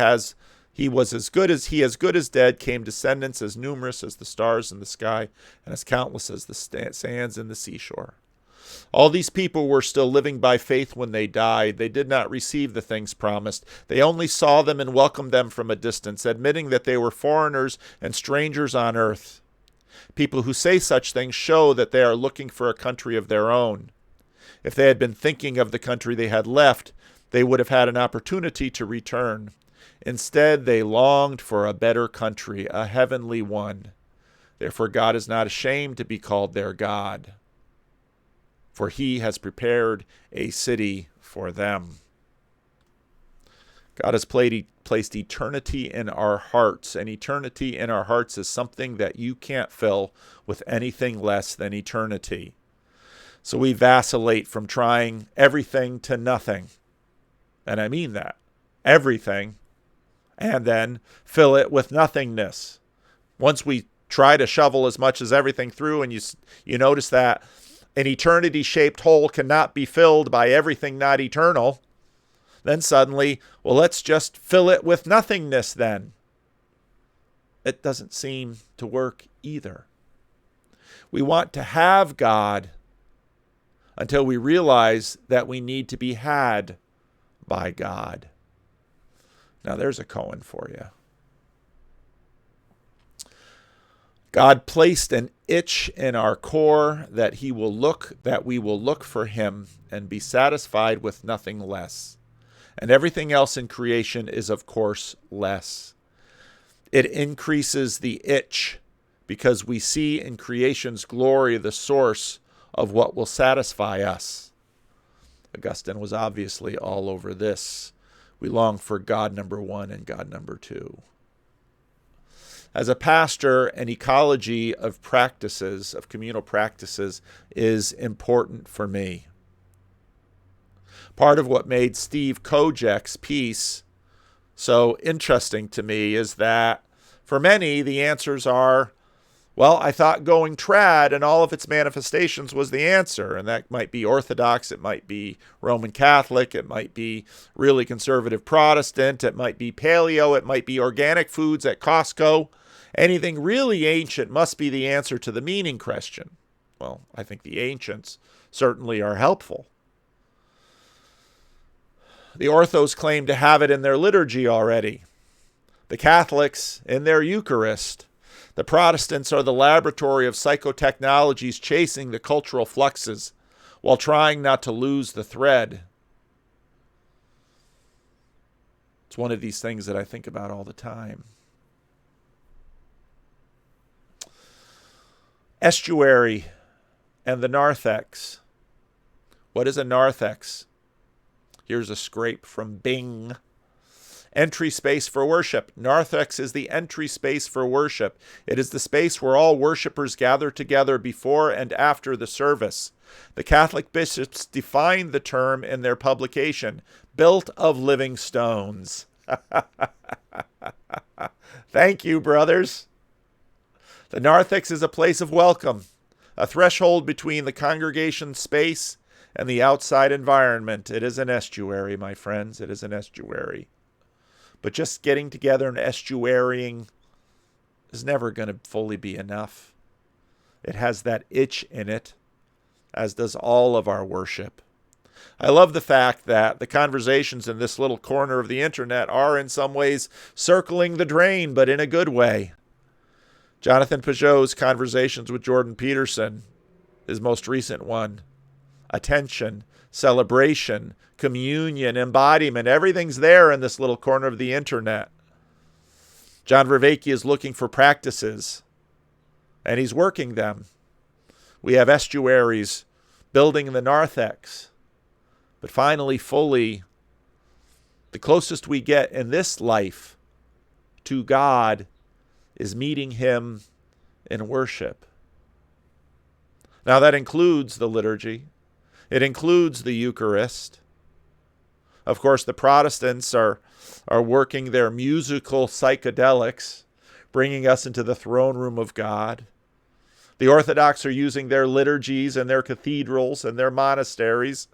was as good as dead, came descendants as numerous as the stars in the sky and as countless as the sands in the seashore. All these people were still living by faith when they died. They did not receive the things promised. They only saw them and welcomed them from a distance, admitting that they were foreigners and strangers on earth. People who say such things show that they are looking for a country of their own. If they had been thinking of the country they had left, they would have had an opportunity to return. Instead, they longed for a better country, a heavenly one. Therefore, God is not ashamed to be called their God, for he has prepared a city for them. God has placed eternity in our hearts, and eternity in our hearts is something that you can't fill with anything less than eternity. So we vacillate from trying everything to nothing. And I mean that. Everything. And then fill it with nothingness. Once we try to shovel as much as everything through, and you notice that an eternity-shaped hole cannot be filled by everything not eternal, then suddenly, well, let's just fill it with nothingness then. It doesn't seem to work either. We want to have God until we realize that we need to be had by God. Now there's a koan for you. God placed an itch in our core that we will look for him and be satisfied with nothing less. And everything else in creation is, of course, less. It increases the itch because we see in creation's glory the source of what will satisfy us. Augustine was obviously all over this. We long for God number one and God number two. As a pastor, an ecology of practices, of communal practices, is important for me. Part of what made Steve Kojak's piece so interesting to me is that for many, the answers are, well, I thought going trad and all of its manifestations was the answer. And that might be Orthodox, it might be Roman Catholic, it might be really conservative Protestant, it might be paleo, it might be organic foods at Costco. Anything really ancient must be the answer to the meaning question. Well, I think the ancients certainly are helpful. The Orthos claim to have it in their liturgy already. The Catholics in their Eucharist. The Protestants are the laboratory of psychotechnologies chasing the cultural fluxes while trying not to lose the thread. It's one of these things that I think about all the time. Estuary and the narthex. What is a narthex? Here's a scrape from Bing. Entry space for worship. Narthex is the entry space for worship. It is the space where all worshipers gather together before and after the service. The Catholic bishops define the term in their publication, Built of Living Stones. Thank you, brothers. The narthex is a place of welcome, a threshold between the congregation space and the outside environment. It is an estuary, my friends. It is an estuary. But just getting together and estuarying is never going to fully be enough. It has that itch in it, as does all of our worship. I love the fact that the conversations in this little corner of the internet are in some ways circling the drain, but in a good way. Jonathan Pageau's conversations with Jordan Peterson, his most recent one. Attention, celebration, communion, embodiment, everything's there in this little corner of the internet. John Vervaeke is looking for practices, and he's working them. We have estuaries building the narthex. But finally, fully, the closest we get in this life to God is meeting him in worship. Now that includes the liturgy. It includes the Eucharist. Of course, the Protestants are working their musical psychedelics, bringing us into the throne room of God. The Orthodox are using their liturgies and their cathedrals and their monasteries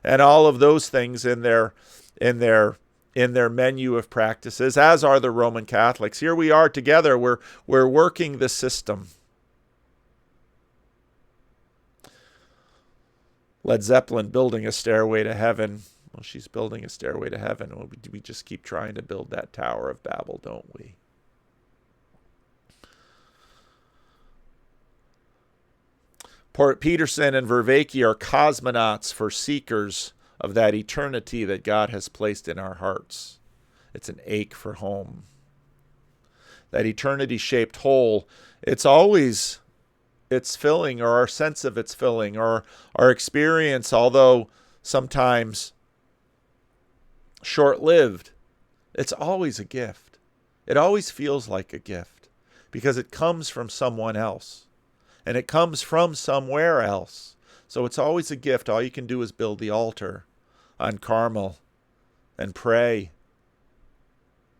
and all of those things in their menu of practices, as are the Roman Catholics. Here we are together. We're working the system. Led Zeppelin building a stairway to heaven. Well, she's building a stairway to heaven. Well, we just keep trying to build that Tower of Babel, don't we? Peterson and Vervaeke are cosmonauts for seekers of that eternity that God has placed in our hearts. It's an ache for home. That eternity-shaped hole, it's always its filling, or our sense of its filling, or our experience, although sometimes short-lived, it's always a gift. It always feels like a gift because it comes from someone else. And it comes from somewhere else. So it's always a gift. All you can do is build the altar on Carmel and pray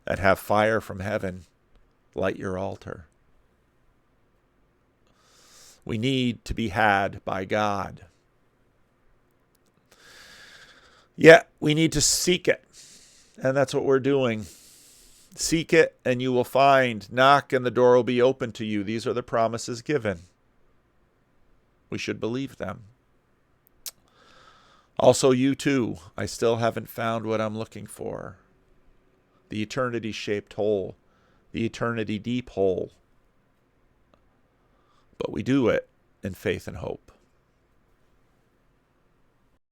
and have fire from heaven light your altar. We need to be had by God. Yet we need to seek it. And that's what we're doing. Seek it and you will find. Knock and the door will be open to you. These are the promises given. We should believe them. Also, you too. I still haven't found what I'm looking for. The eternity-shaped hole. The eternity-deep hole. But we do it in faith and hope.